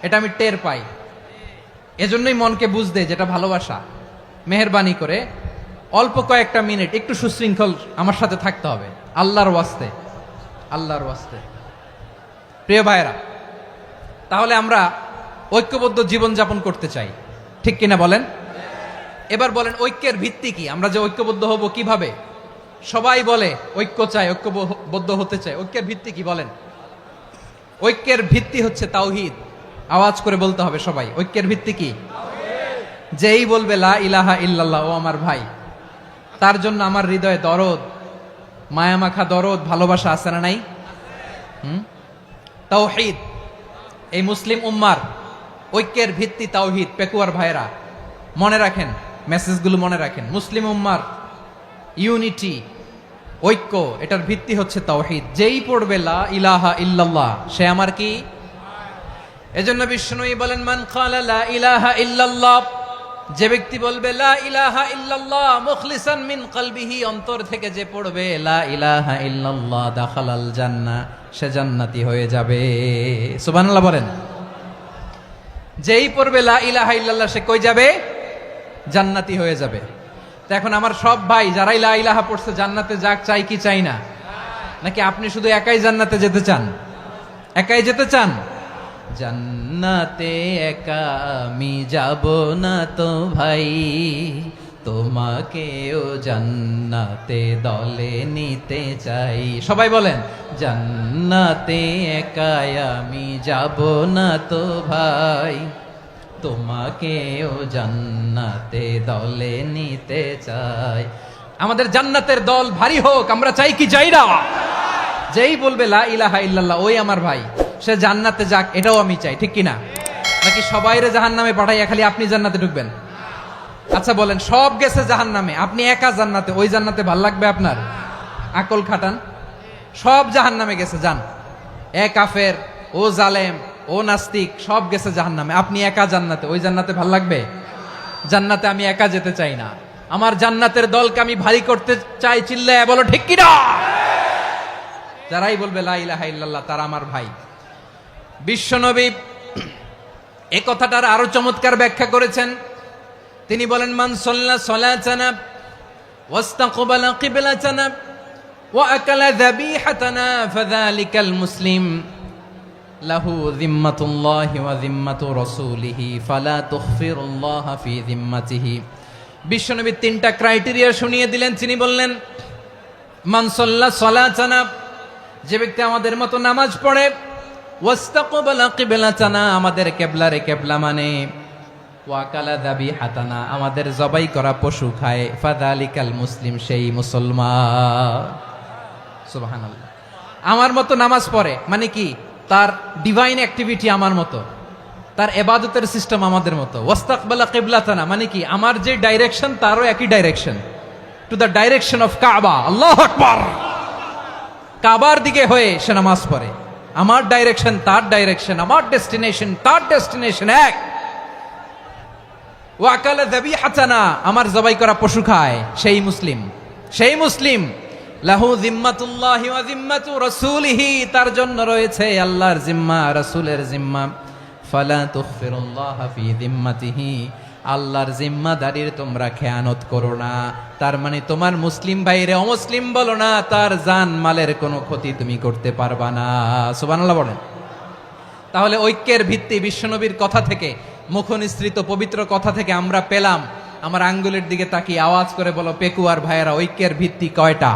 S1: এটা আমি টের পাই। এজন্যই মনকে বুঝতে যেটা ভালোবাসা। মেহেরবানি করে অল্প কয়েকটা মিনিট একটু সুশৃঙ্খল আমার সাথে থাকতে হবে, আল্লাহর ওয়াস্তে, আল্লাহর ওয়াস্তে। প্রিয় ভাইয়েরা, তাহলে আমরা ঐক্যবদ্ধ জীবন যাপন করতে চাই, ঠিক কিনা বলেন? এবার বলেন ঐক্যের ভিত্তি কি? আমরা যে ঐক্যবদ্ধ হব কিভাবে? সবাই বলে ঐক্য চাই, ঐক্যবদ্ধ হতে চাই। ঐক্যের ভিত্তি কি বলেন? ঐক্যের ভিত্তি হচ্ছে তাওহীদ। আওয়াজ করে বলতে হবে সবাই, ঐক্যের ভিত্তি কি? যেই বলবে লা ইলাহা ইল্লাল্লাহ, ও আমার ভাই, তার জন্য আমার হৃদয়ে দরদ, মায়ামাখা দরদ, ভালোবাসা আছে না নাই? তাওহীদ। এই মুসলিম উম্মার ঐক্যের ভিত্তি তাওহীদ। পেকুয়ার ভাইরা মনে রাখেন, মেসেজগুলো মনে রাখেন। মুসলিম উম্মার ইউনিটি, ঐক্য, এটার ভিত্তি হচ্ছে তাওহীদ। যেই পড়বে লা ইলাহা ইল্লাল্লাহ সে আমার কি? এজন্য বিষ্ণুই বলেন মান ক্বালা লা ইলাহা ইল্লাল্লাহ, যে ব্যক্তি বলবে লা ইলাহা ইল্লাল্লাহ মুখলিসান মিন কলবিহি, অন্তর থেকে যে পড়বে লা ইলাহা ইল্লাল্লাহ, দাখালাল জান্নাহ, সে জান্নাতি হয়ে যাবে। সুবহানাল্লাহ বলেন। যেই পড়বে লা ইলাহা ইল্লাল্লাহ সে কই যাবে? জান্নাতি হয়ে যাবে। তো এখন আমার সব ভাই যারাই লা ইলাহা পড়ছে জান্নাতে যাক, চাই কি চাই না? নাকি আপনি শুধু একাই জান্নাতে যেতে চান? একাই যেতে চান? জান্নাতে একা আমি যাব না তো ভাই, তোমাকেও জান্নাতে দলে নিতে চাই। সবাই বলেন জান্নাতে একা আমি যাব না তো ভাই, তোমাকেও জান্নাতে দলে নিতে চাই। আমাদের জান্নাতের দল ভারী হোক, আমরা চাই কি চাই না? যেই বলবে লা ইলাহা ইল্লাল্লাহ ওই আমার ভাই, সে জান্নাতে যাক, এটাও আমি চাই, ঠিক কিনা? নাকি সবাইরে জাহান্নামে পাঠাইয়া খালি আপনি জান্নাতে ঢুকবেন? আচ্ছা বলেন, সব গেছে জাহান্নামে, আপনি একা জান্নাতে, ওই জান্নাতে ভাল লাগবে আপনার? আকল খাটান। সব জাহান্নামে গেছে, যান। এ কাফের, ও জালেম, ও নাস্তিক, সব গেছে জাহান্নামে, আপনি একা জান্নাতে, ওই জান্নাতে ভাল লাগবে? জান্নাতে আমি একা যেতে চাই না, আমার জান্নাতের দলকে আমি ভারী করতে চাই। চিল্লায় বলো ঠিক কিনা? যারাই বলবে লা ইলাহা ইল্লাল্লাহ তারা আমার ভাই। বিশ্বনবী এই কথাটার আরো চমৎকার ব্যাখ্যা করেছেন। তিনি বলেন মান সাল্লা সালাতানা ওয়াস্তাকবালা কিবলাতানা ওয়া আকালা যাবিহাতানা ফাযালিকাল মুসলিম। লাহু যিম্মাতুল্লাহি ওয়া যিম্মাতু রাসূলিহি ফালা তুখফিরুল্লাহ ফি যিম্মাতিহি। বিশ্বনবী তিনটা ক্রাইটেরিয়া শুনিয়ে দিলেন। তিনি বললেন, মান সাল্লা সালাতানা, যে ব্যক্তি আমাদের মতো নামাজ পড়ে, ওয়াস্তাকবালা কিবলাতানা, আমাদের কিবলারে কিবলা মানে, ওয়াকালা যাবিহাতানা, আমাদের জবাই করা পশু খায়, ফাযালিকাল মুসলিম, সেই মুসলমান। সুবহানাল্লাহ। আমার মতো নামাজ পড়ে মানে কি? তার ডিভাইন অ্যাক্টিভিটি আমার মতো, তার ইবাদতের সিস্টেম আমাদের মতো। ওয়াস্তাকবালা কিবলাতানা মানে কি? আমার যে ডাইরেকশন তারও একই direction, to the direction of কাবা। আল্লাহু আকবার। কাবার দিকে হয়ে সে নামাজ পড়ে। আমার ডাইরেকশন তার ডাইরেকশন, আমার ডেস্টিনেশন তার ডেস্টিনেশন এক। ওয়াকালা যাবিহাতানা, আমার জবাই করা পশু খায়, সেই মুসলিম, সেই মুসলিম। লাহু যিম্মাতুল্লাহি ওয়া যিম্মাতু রাসূলিহি, তার জন্য রয়েছে আল্লাহর জিম্মা, রাসূলের জিম্মা। ফালা তুখফিরুল্লাহ ফি যিম্মাতিহি, আল্লাহর জিম্মাদারির তোমরা খেয়ানত করো না। তার মানে তোমার মুসলিম ভাইরে অমুসলিম বলো না, তার জান মালের কোনো ক্ষতি তুমি করতে পারবা না। সুবহানাল্লাহ বলেন। তাহলে ঐক্যের ভিত্তি বিশ্বনবীর কথা থেকে, মুখনিসৃত পবিত্র কথা থেকে আমরা পেলাম। আমার আঙ্গুলের দিকে তাকিয়ে আওয়াজ করে বলো পেকুয়ার ভাইয়েরা, ঐক্যের ভিত্তি কয়টা?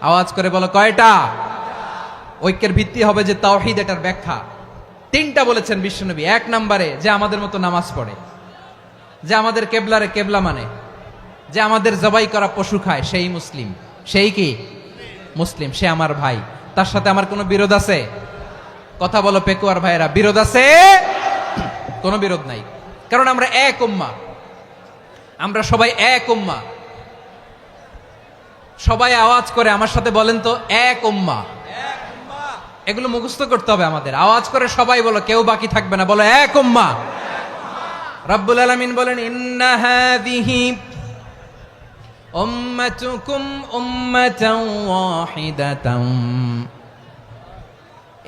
S1: আওয়াজ করে বলো কয়টা? ঐক্যের ভিত্তি হবে যে তাওহীদ, এটার ব্যাখ্যা তিনটা বলেছেন বিশ্বনবী। এক নম্বরে, যে আমাদের মতো নামাজ পড়ে, যে আমাদের কেবলারে কেবলা মানে, যে আমাদের জবাই করা পশু খায়, সেই মুসলিম। সেই কি? মুসলিম। সে আমার ভাই, তার সাথে আমার কোনো বিরোধ আছে? কথা বলো পেকুয়ার ভাইয়েরা, বিরোধ আছে? কোনো বিরোধ নাই, কারণ আমরা এক উম্মাহ, আমরা সবাই এক উম্মাহ। সবাই আওয়াজ করে আমার সাথে বলেন তো, এক উম্মাহ। এগুলো মুখস্থ করতে হবে আমাদের। আওয়াজ করে সবাই বলো, কেউ বাকি থাকবে না, বলো এক উম্মাহ। রব্বুল আলামিন বলেন, ইন্না হাযিহি উম্মাতুকুম উম্মাতান ওয়াহিদাতান,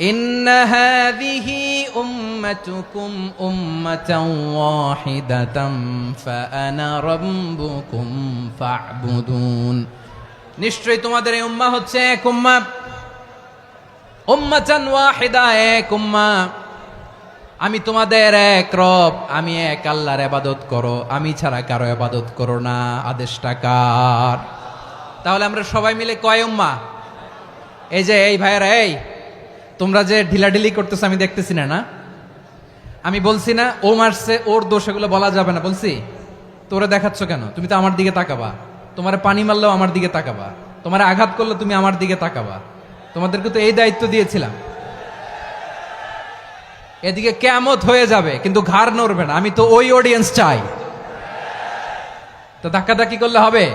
S1: ইন্না হাযিহি উম্মাতুকুম উম্মাতান ওয়াহিদাতান ফাআনা রাব্বুকুম ফা'বুদুন। নিশ্চয়ই তোমাদের এই উম্মাহ হচ্ছে এক উম্মাহ, উম্মাতান ওয়াহিদা, এক উম্মাহ। আমি তোমাদের এক রব, আমি এক আল্লাহর ইবাদত করো, আমি ছাড়া কারো ইবাদত করো না। আদেশটা কার? তাহলে আমরা সবাই মিলে কয় উম্মাহ? এই যে এই ভাইয়েরা, এই তোমরা যে ঢিলাঢিলি করতেছো আমি দেখতেছি না, না আমি বলছি না ও মারছে, ওর দোষ, এগুলো বলা যাবে না। বলছি তোরা দেখাচ্ছ কেন? তুমি তো আমার দিকে তাকাবা। তোমার পানি মারলেও আমার দিকে তাকাবা, তোমার আঘাত করলে তুমি আমার দিকে তাকাবা। তোমাদেরকে তো এই দায়িত্ব দিয়েছিলাম। এদিকে কিয়ামত হয়ে যাবে কিন্তু ঘাড় নড়বে না। আমি তো ওই অডিয়েন্স চাই। তো ধাক্কাধাক্কি করলে হবে?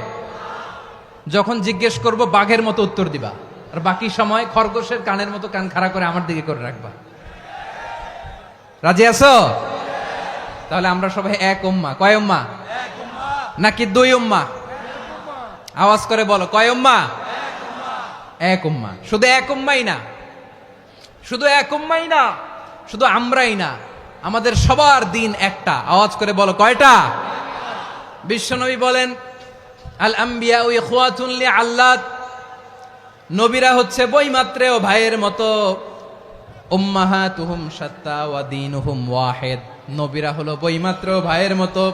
S1: যখন জিজ্ঞেস করব বাঘের মতো উত্তর দিবা, আর বাকি সময় খরগোশের কানের মতো কান খাড়া করে আমার দিকে করে রাখবা। রাজি আছো? তাহলে আমরা সবাই এক উম্মাহ। কয় উম্মাহ? নাকি দুই উম্মাহ? আওয়াজ করে বলো, কয় উম্মাহ? এক উম্মাহ। শুধু এক উম্মাই না, শুধু এক উম্মাই না, শুধু আমরাই না, আমাদের সবার দিন একটা। আওয়াজ করে বলো কয়টা? বিশ্বনবী বলেন, আল আম্বিয়া ইখওয়াতুন লিআল্লাত, নবীরা হচ্ছে বৈমাত্রেয় ভাইয়ের মতো। উম্মাহাতুহুম শাত্তা ওয়া দীনুহুম ওয়াহিদ, নবীরা হলো বৈমাত্রেয় ভাইয়ের মতো।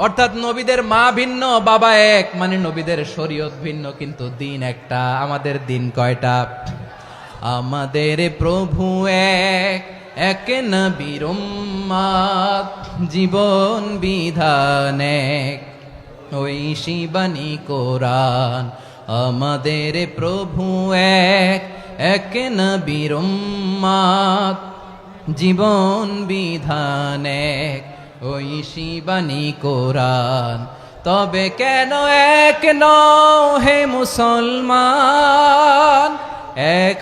S1: অর্থাৎ নবীদের মা ভিন্ন, বাবা এক, মানে নবীদের শরীয়ত ভিন্ন, কিন্তু দিন একটা। আমাদের দিন কয়টা? আমাদের প্রভু এক, এক নবীর উম্মাত, জীবন বিধান এক, ওই শিবানী কোরআন। আমাদের প্রভু এক, এক নবীর উম্মাত, জীবন বিধান এক, ওই শিবানী কোরআন। তবে কেন এক নও হে মুসলমান? এক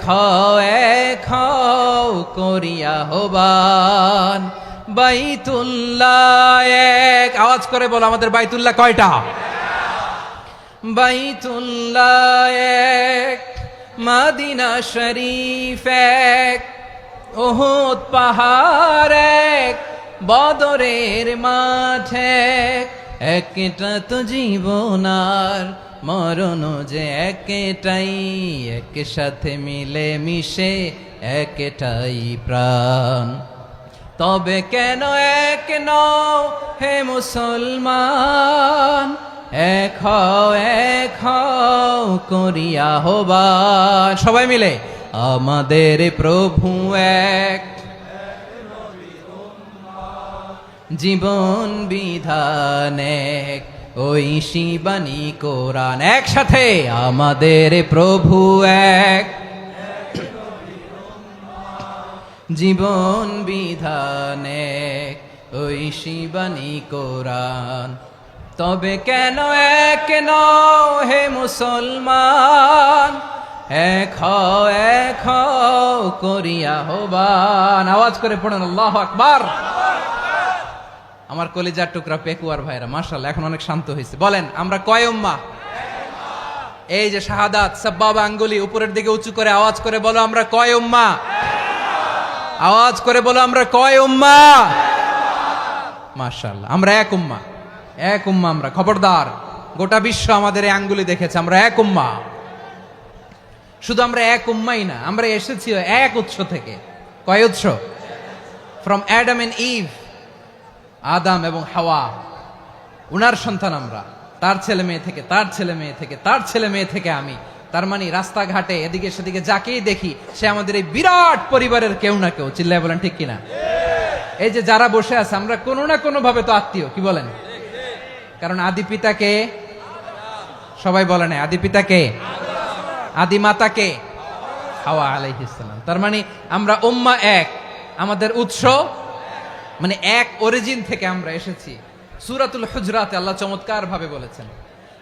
S1: হও করিয়া হবান। বাইতুল্লাহ এক। আওয়াজ করে বলো, আমাদের বাইতুল্লাহ কয়টা? বাইতুল্লাহ এক, মদিনা শরীফ এক, উহুদ পাহাড় এক, বদরের মাঠ এক। একটা তো জীবন আর মরণ যে একটাই, একসাথে মিলে মিশে একটাই প্রাণ। তবে কেন এক নও হে মুসলমান, এক হও করিয়া আহ্বান। সবাই মিলে আমাদের প্রভু এক, জীবন বিধান এক, ওই শিবানী কোরআন। একসাথে আমাদের প্রভু এক, জীবন বিধান এক, ওই শিবানী কোরআন। তবে কেন এক নও হে মুসলমান, এক হও করিয়া আহ্বান। আওয়াজ করে পড়ুন আল্লাহু আকবার। আমার কলিজার টুকরা পেকুয়ার ভাইরা মাশাআল্লাহ এখন অনেক শান্ত হয়েছে। বলেন আমরা কয় উম্মাহ? এই যে শাহাদাত সাব্বাবা আঙ্গুলি উপরের দিকে উঁচু করে আওয়াজ করে বলো আমরা কয় উম্মাহ? আওয়াজ করে বলো আমরা কয় উম্মাহ? মাশাআল্লাহ আমরা এক উম্মাহ, এক উম্মাহ আমরা। খবরদার, গোটা বিশ্ব আমাদের এই আঙ্গুলি দেখেছে, আমরা এক উম্মাহ। শুধু আমরা এক উম্মাই না, আমরা এসেছি এক উৎস থেকে। কয় উৎস? ফ্রম অ্যাডাম এন্ড ইভ, আদম এবং হাওয়া, উনার সন্তান আমরা। তার ছেলে মেয়ে থেকে, তার ছেলে মেয়ে থেকে, তার ছেলে মেয়ে থেকে আমি। তার মানে রাস্তাঘাটে এদিকে সেদিকে যাকেই দেখি সে আমাদের এই বিরাট পরিবারের কেউ না কেউ। চিল্লায় বলেন ঠিক কিনা? এই যে যারা বসে আছে আমরা কোনো না কোনো ভাবে তো আত্মীয়, কি বলেন? কারণ আদি পিতাকে সবাই বলে না, আদি পিতাকে, আদি মাতাকে হাওয়া আলাইহিস সালাম। তার মানে আমরা উম্মাহ এক, আমাদের উৎস মানে এক অরিজিন থেকে আমরা এসেছি। সূরাতুল হুজরাতে আল্লাহ চমৎকার ভাবে বলেছেন।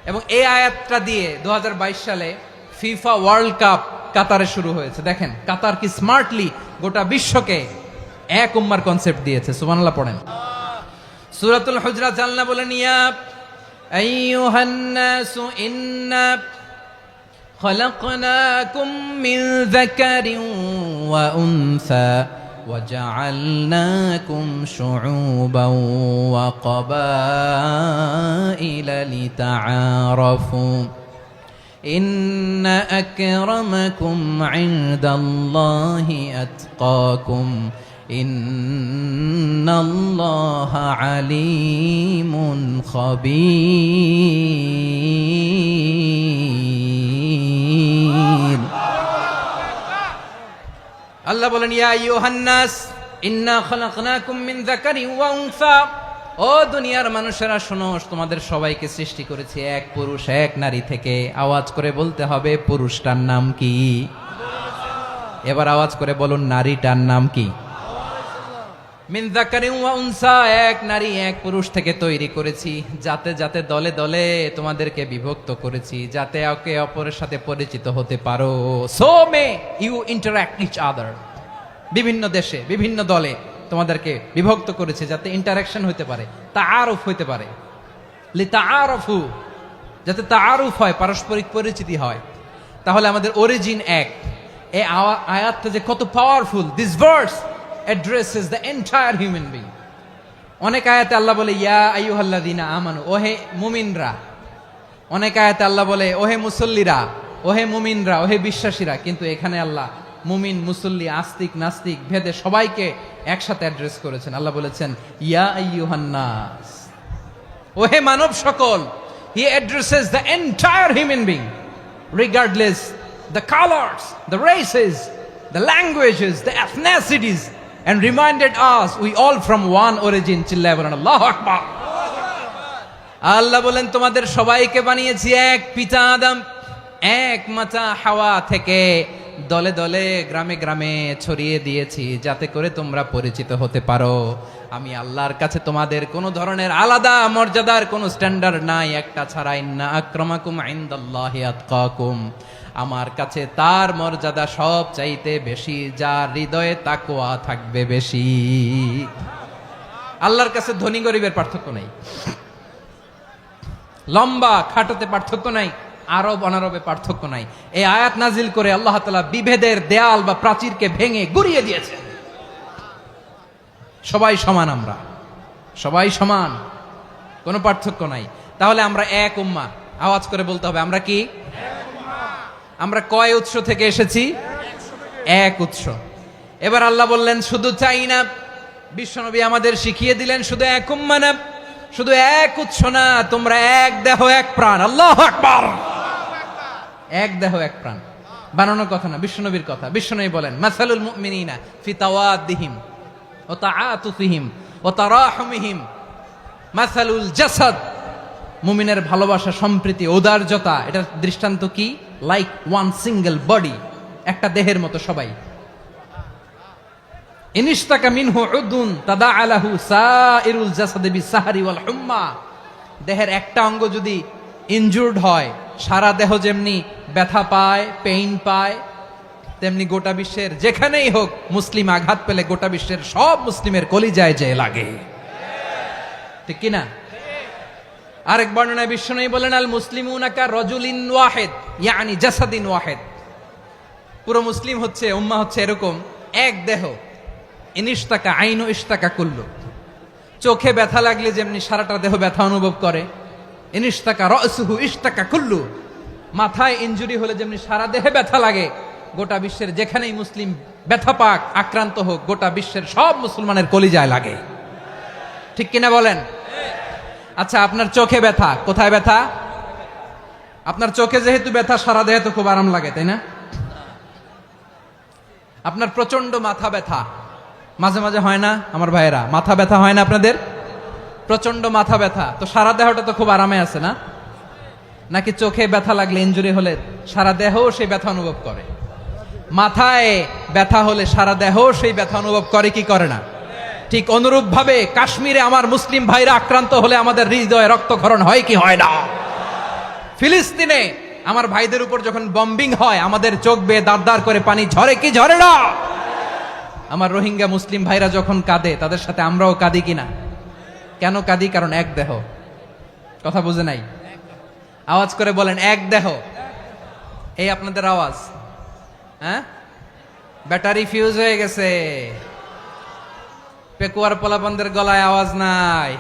S1: এবং এই আয়াতটা দিয়ে 2022 সালে ফিফা ওয়ার্ল্ড কাপ কাতারে শুরু হয়েছে। দেখেন কাতার কি স্মার্টলি গোটা বিশ্বকে এক উম্মার কনসেপ্ট দিয়েছে। সুবহানাল্লাহ পড়েন। সূরাতুল হুজরাত আল্লাহ বলেন, ইয়া আইয়ুহান নাসু ইন্না খলাকনাকুম মিন যাকারিন ওয়া উনসা وجعلناكم شعوبا وقبائل لتعارفوا إن أكرمكم عند الله أتقاكم إن الله عليم خبير। আল্লাহ বলেন, ইয়া আইয়ুহান নাস ইন্না খলাকনাকুম মিন যাকারিন ওয়া উনসা। ও দুনিয়ার মানুষেরা শোনো, তোমাদের সবাইকে সৃষ্টি করেছি এক পুরুষ এক নারী থেকে। আওয়াজ করে বলতে হবে পুরুষটার নাম কি? এবার আওয়াজ করে বলুন নারীটার নাম কি? মিন যাকারিন ওয়া উনসা, এক নারী এক পুরুষ থেকে তৈরি করেছি। যাতে যাতে দলে দলে তোমাদেরকে বিভক্ত করেছি, যাতে একে অপরের সাথে পরিচিত হতে পারো। So may you interact each other. বিভিন্ন দেশে বিভিন্ন দলে তোমাদেরকে বিভক্ত করেছে যাতে ইন্টারাকশন হতে পারে, তাআরুফ হতে পারে। লিতাআরফু, যাতে তাআরুফ হয়, পারস্পরিক পরিচিতি হয়। তাহলে আমাদের অরিজিন এক। এই আয়াতটা যে কত powerful! This verse addresses the entire human being. অনেক আয়াতে আল্লাহ বলে ইয়া আইয়ুহাল্লাযীনা আমানু, ওহে মুমিনরা। অনেক আয়াতে আল্লাহ বলে ওহে মুসল্লিরা, ওহে মুমিনরা, ওহে বিশ্বাসীরা। কিন্তু এখানে আল্লাহ মুমিন মুসল্লি আস্তিক নাস্তিক ভেদে সবাইকে একসাথে অ্যাড্রেস করেছেন। আল্লাহ বলেছেন ইয়া আইয়ুহান নাস, ওহে মানব সকল। He addresses the entire human being regardless the colors, the races, the languages, the ethnicities, and reminded us we all from one origin. চিল্লায় বলেন আল্লাহু আকবার। আল্লাহ বলেন তোমাদের সবাইকে বানিয়েছি এক পিতা আদম, এক মাতা হাওয়া থেকে। দলে দলে গ্রামে গ্রামে ছড়িয়ে দিয়েছি যাতে করে তোমরা পরিচিত হতে পারো। আমি আল্লাহর কাছে তোমাদের কোনো ধরনের আলাদা মর্যাদার কোনো স্ট্যান্ডার্ড নাই, একটা ছাড়া। ইন্না আক্রামাকুম ইনদাল্লাহি আতকাকুম, আমার কাছে তার মর্যাদা সব চাইতে বেশি যার হৃদয়ে তাকওয়া থাকবে বেশি। আল্লাহর কাছে ধনী গরিবের পার্থক্য নাই, লম্বা খাটোতে পার্থক্য নাই, আরব অনারবে পার্থক্য নাই। এই আয়াত নাজিল করে আল্লাহ তাআলা বিভেদের দেয়াল বা প্রাচীরকে ভেঙে গুড়িয়ে দিয়েছেন। সবাই সমান, আমরা সবাই সমান, কোনো পার্থক্য নাই। তাহলে আমরা এক উম্মাহ। আওয়াজ করে বলতে হবে আমরা কি? আমরা কয় উৎস থেকে এসেছি? এক উৎস। এবার আল্লাহ বললেন শুধু চাই না, বিশ্বনবী আমাদের শিখিয়ে দিলেন শুধু এক উম্মাহ না, শুধু এক উৎস না, তোমরা এক দেহ এক প্রাণ। আল্লাহু আকবার। এক দেহ এক প্রাণ বানানোর কথা না, বিশ্বনবীর কথা। বিশ্বনবী বলেন মাসালুল মুমিনিনা ফি তাওয়াদ্দিহিম ওয়া তাআতুফিহিম ওয়া তারাহুমিহিম মাসালুল জাসাদ। মুমিনের ভালোবাসা, সম্প্রীতি, ঔদার্যতা, এটার দৃষ্টান্ত কি? লাইক ওয়ান সিঙ্গেল বডি, একটা দেহের মতো সবাই। ইনিশতাকা মিনহু উদুন তাদাআ লাহু সাইরুল জাসাদি বিসাহরি ওয়াল হুম্মা। দেহের একটা অঙ্গ যদি ইনজুরড হয়, সারা দেহ যেমনি ব্যথা পায়, পেইন পায়, তেমনি গোটা বিশ্বের যেখানেই হোক মুসলিম আঘাত পেলে গোটা বিশ্বের সব মুসলিমের কলিজায় যে লাগে, ঠিক কিনা? আরেক বর্ণনায় বিশ্বনবী বলেন আল মুসলিমুনা কা রাজুলিন ওয়াহিদ ইয়ানি জাসাদিন ওয়াহিদ। পুরো মুসলিম হচ্ছে, উম্মাহ হচ্ছে এরকম এক দেহ। ইনিশতাকা আইনু ইশতাকা কুল্লু। চোখে ব্যথা লাগলে যেমনি সারাটা দেহ ব্যথা অনুভব করে, ইনিশতাকা রাসুহু ইশতাকা কুল্লু। মাথায় ইনজুরি হলে যেমনি সারা দেহে ব্যথা লাগে, গোটা বিশ্বের যেখানেই মুসলিম ব্যথা পাক, আক্রান্ত হোক, গোটা বিশ্বের সব মুসলমানের কলিজায় লাগে, ঠিক কিনা বলেন? আচ্ছা, আপনার চোখে ব্যথা, কোথায় ব্যথা? আপনার চোখে যেহেতু ব্যথা, সারা দেহে তো খুব আরাম লাগে, তাই না? আপনার প্রচন্ড মাথা ব্যথা মাঝে মাঝে হয় না আমার ভাইয়েরা? মাথা ব্যথা হয় না আপনাদের? প্রচন্ড মাথা ব্যথা, তো সারা দেহটা তো খুব আরামে আছে না? নাকি চোখে ব্যথা লাগলে, ইনজুরি হলে সারা দেহ সেই ব্যথা অনুভব করে? মাথায় ব্যথা হলে সারা দেহ সেই ব্যথা অনুভব করে কি করে না? ঠিক অনুরূপ ভাবে কাশ্মীরে আমার মুসলিম ভাইরা আক্রান্ত হলে আমাদের হৃদয়ে রক্তক্ষরণ হয় কি হয় না? ফিলিস্তিনে আমার ভাইদের উপর যখন বম্বিং হয়, আমাদের চোখ বেয়ে দাঁড় দাঁড় করে পানি ঝরে কি ঝরে না? আমার রোহিঙ্গা মুসলিম ভাইরা যখন কাঁদে, তাদের সাথে আমরাও কাঁদি কিনা? কেন কাঁদি? কারণ এক দেহ। কথা বুঝে নাই? আওয়াজ করে বলেন এক দেহ। এই আপনাদের আওয়াজ, হ্যাঁ? ব্যাটারি ফিউজ হয়ে গেছে, পেকুয়ার পোলাপানদের গলায় আওয়াজ নাই।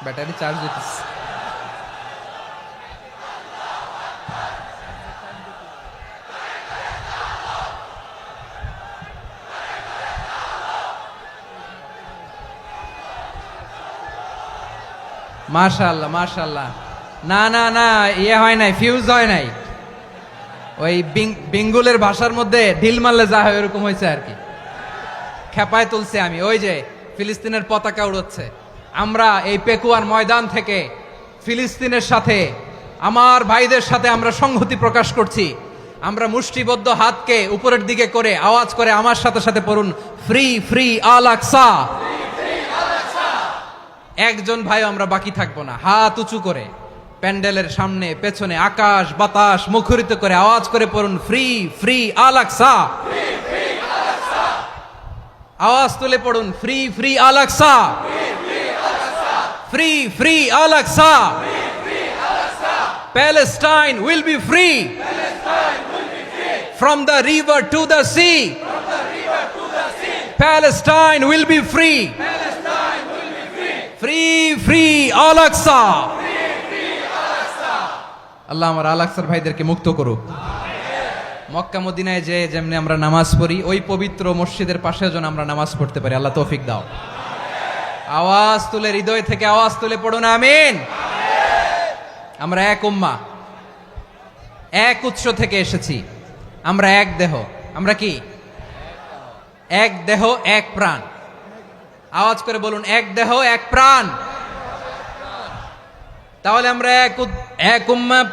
S1: ব্যাটারি চার্জ দিতেছে। মাশাআল্লাহ মাশাআল্লাহ। না না না, ইয়ে হয় নাই, ফিউজ হয় নাই। ওই বেঙ্গলের ভাষার মধ্যে ঢিল মারলে যা হয় ওরকম হয়েছে আর কি। খেপায় তুলছে আমি। ওই যে ফিলিস্তিনের পতাকা উড়ছে, আমরা এই পেকুয়ার ময়দান থেকে ফিলিস্তিনের সাথে, আমার ভাইদের সাথে আমরা সংহতি প্রকাশ করছি। আমরা মুষ্টিবদ্ধ হাতকে উপরের দিকে করে আওয়াজ করে আমার সাথে সাথে পড়ুন, ফ্রি ফ্রি আল আকসা। একজন ভাই আমরা বাকি থাকবো না। হাত উঁচু করে প্যান্ডেলের সামনে পেছনে আকাশ বাতাস মুখরিত করে আওয়াজ করে পড়ুন, ফ্রি ফ্রি আল আকসা। আওয়াজ তুলে পড়ুন, free free Al Aqsa, free free Al Aqsa. Palestine will be free from the river to the sea. Palestine will be free. Free free Al Aqsa. আল্লাহ আমার আল আকসার ভাইদেরকে মুক্ত করুক। মক্কা মদিনায় যে যেমনি আমরা নামাজ পড়ি, ওই পবিত্র মসজিদের পাশে যেন আমরা নামাজ পড়তে পারি। আল্লাহ তৌফিক দাও। আওয়াজ তুলে, হৃদয় থেকে আওয়াজ তুলে পড়ুন আমিন। আমরা এক উম্মাহ, এক উৎস থেকে এসেছি, আমরা এক দেহ। আমরা কি? এক দেহ এক প্রাণ। আওয়াজ করে বলুন, এক দেহ এক প্রাণ। তাহলে আমরা এক উম্মাহ,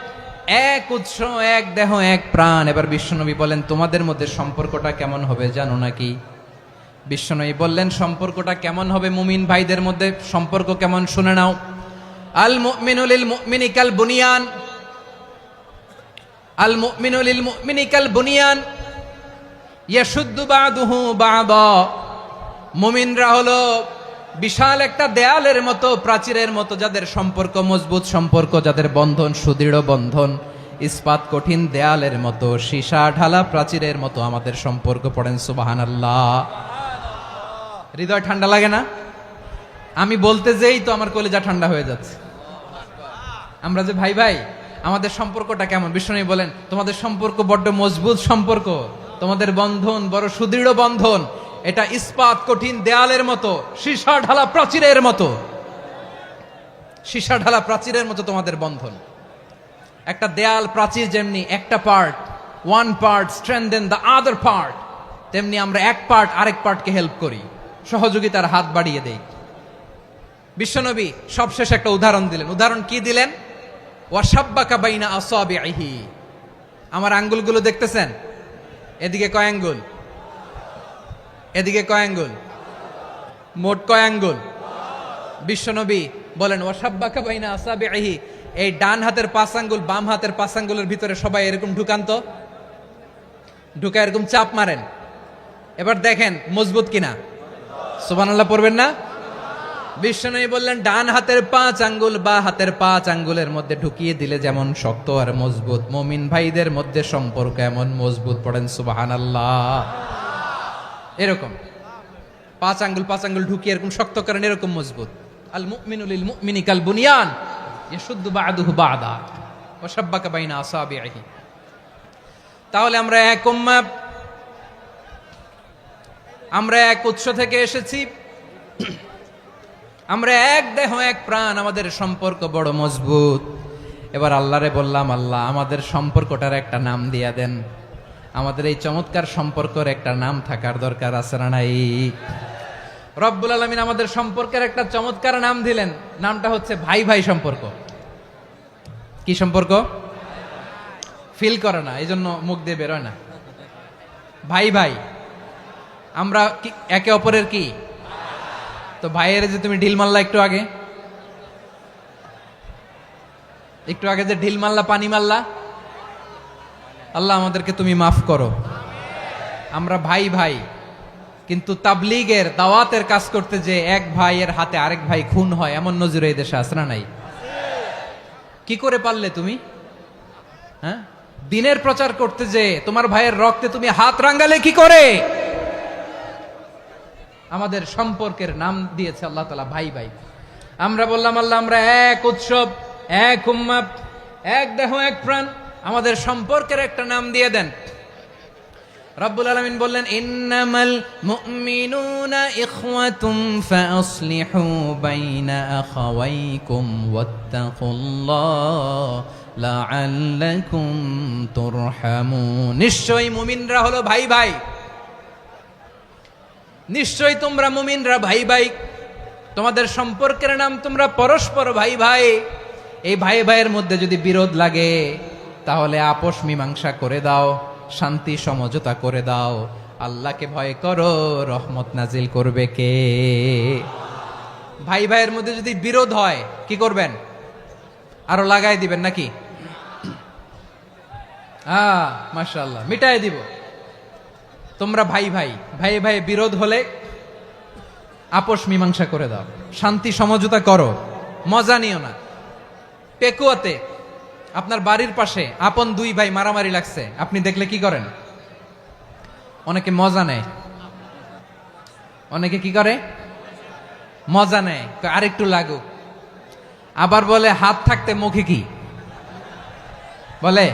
S1: এক উৎস, এক দেহ এক প্রাণ। এবার বিশ্বনবী বলেন, তোমাদের মধ্যে সম্পর্কটা কেমন হবে জানো নাকি? বিশ্বনবী বললেন, সম্পর্কটা কেমন হবে মুমিন ভাইদের মধ্যে? সম্পর্ক কেমন শুনে নাও। আল মুমিনু লিল মুমিনি কাল বুনিয়ান, আল মুমিনু লিল মুমিনি কাল বুনিয়ান ইয়াশুদ্দু বাদুহু বাদা। মুমিনরা হলো বিশাল একটা দেয়ালের মতো, প্রাচীরের মতো, যাদের সম্পর্ক মজবুত সম্পর্ক, যাদের বন্ধন সুদৃঢ় বন্ধন। ইস্পাত কঠিন দেয়ালের মতো, সীসা ঢালা প্রাচীরের মতো আমাদের সম্পর্ক। পড়েন সুবহানাল্লাহ। হৃদয় ঠান্ডা লাগে না? আমি বলতে যেই তো আমার কলিজা ঠান্ডা হয়ে যাচ্ছে। আমরা যে ভাই ভাই, আমাদের সম্পর্কটা কেমন? বিষ্ণু বলেন তোমাদের সম্পর্ক বড্ড মজবুত সম্পর্ক, তোমাদের বন্ধন বড় সুদৃঢ় বন্ধন, এটা ইস্পাত কঠিন দেয়ালের মতো, সীসা ঢালা প্রাচীরের মতো। সীসা ঢালা প্রাচীরের মতো তোমাদের বন্ধন। একটা দেয়াল প্রাচীর যেমনি একটা part, one part strengthen the other part, তেমনি আমরা এক পার্ট আরেক পার্টকে হেল্প করি, সহযোগিতার হাত বাড়িয়ে দেই। বিশ্বনবী সবশেষ একটা উদাহরণ দিলেন। উদাহরণ কি দিলেন? ওয়াশাব্বাকা বাইনা আসাবিহি। আমার আঙ্গুলগুলো দেখতেছেন? এদিকে কয় আঙ্গুল? এদিকে কয় আঙ্গুল? মোট কয় আঙ্গুল? বিশ্বনবী বলেন ওয়াশাব্বাকা বাইনা আসাবিহি, এই ডান হাতের 5 আঙ্গুল বাম হাতের 5 আঙ্গুলের ভিতরে সবাই এরকম ঢুকান তো, ঢুকা এরকম চাপ মারেন। এবার দেখেন মজবুত কিনা। সুবহানাল্লাহ পড়বেন না? বিশ্বনবী বললেন ডান হাতের 5 আঙ্গুল বা হাতের 5 আঙ্গুলের মধ্যে ঢুকিয়ে দিলে যেমন শক্ত আর মজবুত, মুমিন ভাইদের মধ্যে সম্পর্ক এমন মজবুত। পড়েন সুবহানাল্লাহ। এরকম 5 আঙ্গুল ঢুকিয়ে এরকম শক্ত করেন, এরকম মজবুত। আল মুমিনু লিল মুমিনি কাল বুনিয়ান ইয়াশুদ্দু বা'দুহু বা'দা ওয়া শাব্বাকা বাইনা আসাবিহি। তাহলে আমরা এক উম্মাহ, আমরা এক উৎস থেকে এসেছি, আমরা এক দেহ এক প্রাণ, আমাদের সম্পর্ক বড় মজবুত। এবার আল্লাহরে বললাম, আল্লাহ আমাদের সম্পর্কটার একটা নাম দিয়া দেন। আমাদের এই চমৎকার সম্পর্কের একটা নাম থাকার দরকার আছে না নাই? রব্বুল আলামিন আমাদের সম্পর্কের একটা চমৎকার নাম দিলেন। নামটা হচ্ছে ভাই ভাই সম্পর্ক। কি সম্পর্ক? ফিল করে না, এই জন্য মুখ দিয়ে বেরোয় না। ভাই ভাই, আমরা একে অপরের কি? তো ভাইয়ের যে তুমি ঢিল মারলা একটু আগে, যে ঢিল মারলা, পানি মারলা, আল্লাহ আমাদেরকে তুমি মাফ করো। আমরা ভাই ভাই, কিন্তু তাবলীগের দাওয়াতের কাজ করতে যে এক ভাইয়ের হাতে আরেক ভাই খুন হয়, এমন নজির এই দেশে আছে না নাই? কি করে পারলে তুমি? হ্যাঁ, দিনের প্রচার করতে যে তোমার ভাইয়ের রক্তে তুমি হাত রাঙ্গালে কি করে? আমাদের সম্পর্কের নাম দিয়েছে আল্লাহ তাআলা ভাই ভাই। আমরা বললাম আল্লাহ আমরা এক উৎসব, এক উম্মাহ, এক দেহ এক প্রাণ, আমাদের সম্পর্কের একটা নাম দিয়ে দেন। রব্বুল আলামিন বললেন ইন্নামাল মুমিনুনা ইখওয়াতুম ফাসলিহু বাইনা আখাওয়াইকুম ওয়াত্তাকুল্লাহ লাআল্লাকুম তুরহামুন। নিশ্চয়ই মুমিনরা হলো ভাই ভাই, নিশ্চয়ই তোমরা মুমিনরা ভাই ভাই, তোমাদের সম্পর্কের নাম তোমরা পরস্পর ভাই ভাই। এই ভাই ভাইয়ের মধ্যে যদি বিরোধ লাগে তাহলে আপোষ মীমাংসা করে দাও, শান্তি সমঝোতা করে দাও। আল্লাহকে ভয় করো, রহমত নাজিল করবে কে? ভাই ভাইয়ের মধ্যে যদি বিরোধ হয় কি করবেন? আরো লাগাই দিবেন নাকি? মাশাআল্লাহ, মিটাই দিব। তোমরা ভাই ভাই, ভাই ভাই বিরোধ হলে আপোষ মীমাংসা করে দাও, শান্তি সমঝোতা করো, মজা নিও না। পেকুয়াতে আপনার বাড়ির পাশে আপন 2 ভাই মারামারি লাগছে, আপনি দেখলে কি করেন? অনেকে মজা নেয়। অনেকে কি করে? মজা নেয়, আরেকটু লাগুক। আবার বলে হাত থাকতে মুখে কি বলে?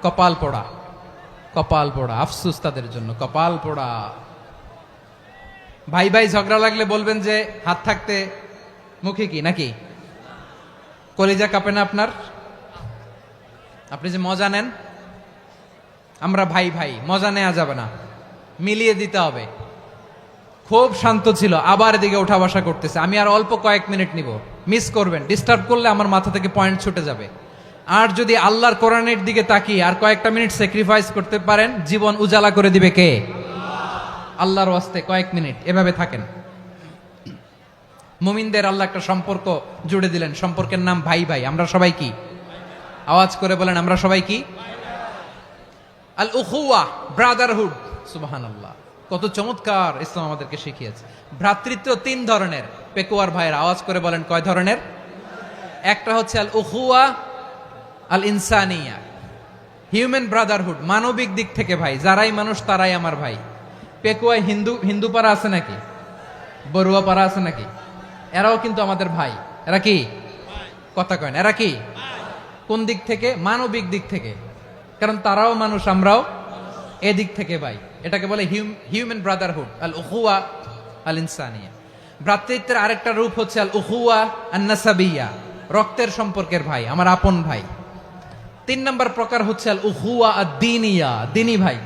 S1: কপাল পোড়া, কপাল পোড়া। আফসোস তাদের জন্য, কপাল পোড়া। ভাই ভাই ঝগড়া লাগলে বলবেন যে হাত থাকতে মুখে কি, নাকি? কলিজা কাঁপে না আপনার? আপনি যে মজা নেন। আমরা ভাই ভাই, মজা নেওয়া যাবে না, মিলিয়ে দিতে হবে। খুব শান্ত ছিল, আবার এদিকে ওঠা বসা করতেছে। আমি আর অল্প কয়েক মিনিট নিব, মিস করবেন। ডিস্টার্ব করলে আমার মাথা থেকে পয়েন্ট ছুটে যাবে। আর যদি আল্লাহর কোরআনের দিকে তাকিয়ে আর কয়েকটা মিনিট স্যাক্রিফাইস করতে পারেন, জীবন উজালা করে দিবে কে? আল্লাহর ওয়াস্তে কয়েক মিনিট এভাবে থাকেন। মুমিনদের আল্লাহ একটা সম্পর্ক জুড়ে দিলেন, সম্পর্কের নাম ভাই ভাই। আমরা সবাই কি? আওয়াজ করে বলেন, আমরা সবাই কি? আল উখুয়া, ব্রাদারহুড। সুবহানাল্লাহ, কত চমৎকার ইসলাম আমাদেরকে শিখিয়েছে। ভ্রাতৃত্ব 3 ধরনের। পেকুয়ার ভাইয়ের আওয়াজ করে বলেন কয় ধরনের? একটা হচ্ছে আল উখুয়া আল ইনসানিয়া, হিউম্যান ব্রাদারহুড, মানবিক দিক থেকে ভাই, যারাই মানুষ তারাই আমার ভাই। পেকুয়ায় হিন্দু পাড়া আছে নাকি? বড়ুয়া পাড়া আছে নাকি? এরাও কিন্তু আমাদের ভাই। এরা কি কথা কয় না? এরা কি কোন দিক থেকে? মানবিক দিক থেকে, কারণ তারাও মানুষ, আমরাও এদিক থেকে ভাই। এটাকে বলে হিউম্যান ব্রাদারহুড, আল উখুয়া আল ইনসানিয়া। ভ্রাতৃত্বের আরেকটা রূপ হচ্ছে আল উখুয়া আন নাসাবিয়া, রক্তের সম্পর্কের ভাই, আমার আপন ভাই। 3 নম্বর প্রকার হচ্ছে আল উখুয়া আদ-দীনিয়া, দিনী ভাই।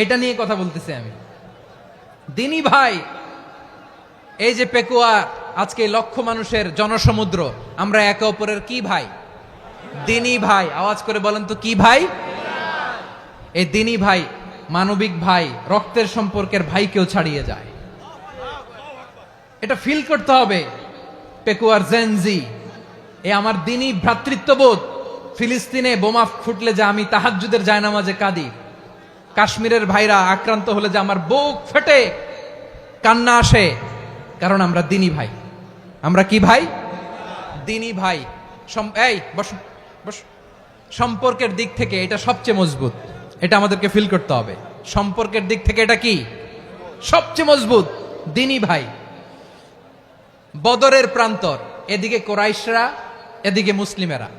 S1: এটা নিয়ে কথা বলতেছি আমি। দিনী ভাই, এই যে পেকুয়া, আজকে লক্ষ মানুষের জনসমুদ্র, আমরা একে অপরের কি ভাই? দিনী ভাই। আওয়াজ করে বলেন তো কি ভাই? এই দিনী ভাই, মানবিক ভাই, রক্তের সম্পর্কের ভাইকেও ছাড়িয়ে যায়। এটা ফিল করতে হবে। পেকুয়ার জেনজি, এ আমার দিনী ভ্রাতৃত্ববোধ। ফিলিস্তিনে বোমা ফুটলে যে আমি তাহাজ্জুদের জায়নামাজে কাঁদি, কাশ্মীরের ভাইরা আক্রান্ত হলে যে আমার বুক ফেটে কান্না আসে, কারণ আমরা দিনী ভাই। আমরা কি ভাই? দিনী ভাই। এই বস বস। সম্পর্কের দিক থেকে এটা সবচেয়ে মজবুত, এটা আমাদেরকে ফিল করতে হবে। সম্পর্কের দিক থেকে এটা কি সবচেয়ে মজবুত? দিনী ভাই। বদরের প্রান্তর, এদিকে কোরাইশরা, এদিকে মুসলিমেরা।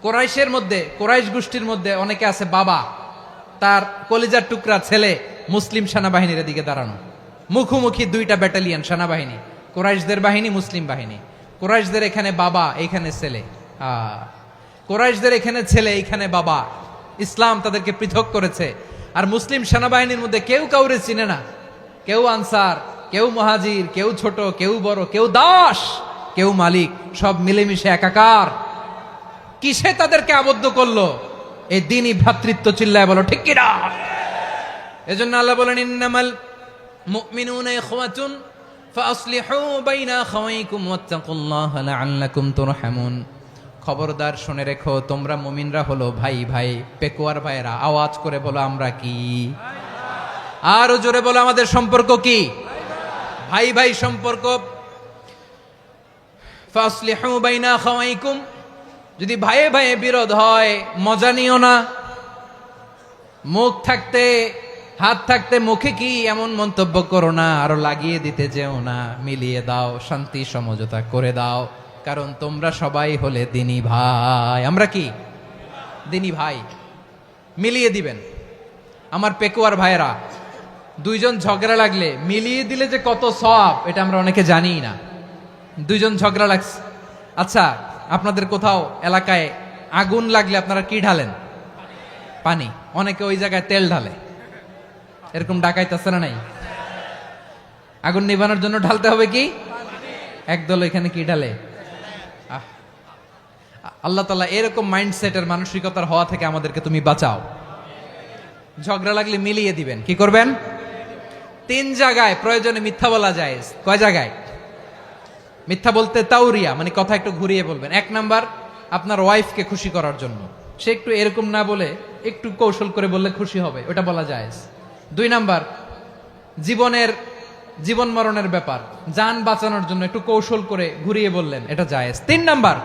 S1: কোরাইশের মধ্যে, কোরাইশ গোষ্ঠীর মধ্যে অনেকে আছে বাবা, তার কলিজার টুকরা ছেলে মুসলিম সেনাবাহিনীর এদিকে দাঁড়ানো, মুখোমুখি 2টা ব্যাটালিয়ন সেনাবাহিনী, কোরাইশদের বাহিনী, মুসলিম বাহিনী। কোরাইশদের এখানে বাবা, এইখানে ছেলে। কোরাইশদের এখানে ছেলে, এইখানে বাবা। ইসলাম তাদেরকে পৃথক করেছে। আর মুসলিম সেনাবাহিনীর মধ্যে কেউ কাউরে চিনে না, কেউ আনসার, কেউ মুহাজির, কেউ ছোট, কেউ বড়, কেউ দাস, কেউ মালিক, সব মিলেমিশে একাকার। কিসে তাদেরকে আবদ্ধ করলো? এই দিনই ভ্রাতৃত্ব। চিল্লায় বলো ঠিক কিনা? এজন্য আল্লাহ বলেন, ইন্নামাল মুমিনুনা ইখওয়াতুন ফাসলিহু বাইনা আখাওয়াইকুম ওয়াত্তাকুল্লাহা লাআল্লাকুম তুরহামুন। খবরদার শুনে রেখো, তোমরা মুমিনরা হলো ভাই ভাই। পেকুয়ার ভাইরা আওয়াজ করে বলো আমরা কি? আরো জোরে বলো আমাদের সম্পর্ক কি? ভাই ভাই সম্পর্ক। ফাসলিহু বাইনা আখাওয়াইকুম, যদি ভাইয়ে ভাইয়ে বিরোধ হয় মজা নিও না। মুখ থাকতে, হাত থাকতে মুখে কি এমন মন্তব্য করো না, আরো লাগিয়ে দিতে যেও না। মিলিয়ে দাও, শান্তি সমঝোতা করে দাও, কারণ তোমরা সবাই হলে দিনী ভাই। আমরা কি দিনী ভাই? মিলিয়ে দিবেন। আমার পেকুয়ার ভাইয়েরা, 2 জন ঝগড়া লাগলে মিলিয়ে দিলে যে কত সওয়াব, এটা আমরা অনেকে জানিই না। 2 জন ঝগড়া লাগছে, আচ্ছা আপনাদের কোথাও এলাকায় আগুন লাগলে আপনারা কি ঢালেন? পানি। অনেকে ওই জায়গায় তেল ঢালে। এরকম ডাকাইতে আছে না নাই? আগুন নিভানোর জন্য ঢালতে হবে কি? একদল এখানে কি ঢালে? আল্লাহ তাআলা এরকম মাইন্ডসেটের, মানসিকতার হওয়া থেকে আমাদেরকে তুমি বাঁচাও। ঝগড়া লাগলে মিলিয়ে দিবেন। কি করবেন? 3 জায়গায় প্রয়োজনে মিথ্যা বলা যায়। কয় জায়গায় মিথ্যা বলতে? তাউরিয়া, মানে কথা একটু ঘুরিয়ে বলবেন। 1 নাম্বার, আপনার ওয়াইফকে খুশি করার জন্য, সে একটু এরকম না বলে একটু কৌশল করে বললে খুশি হবে, ওটা বলা যায়। 2 নাম্বার, জীবন মরণের ব্যাপার, জান বাঁচানোর জন্য একটু কৌশল করে ঘুরিয়ে বললেন, এটা জায়েজ। 3 নাম্বার,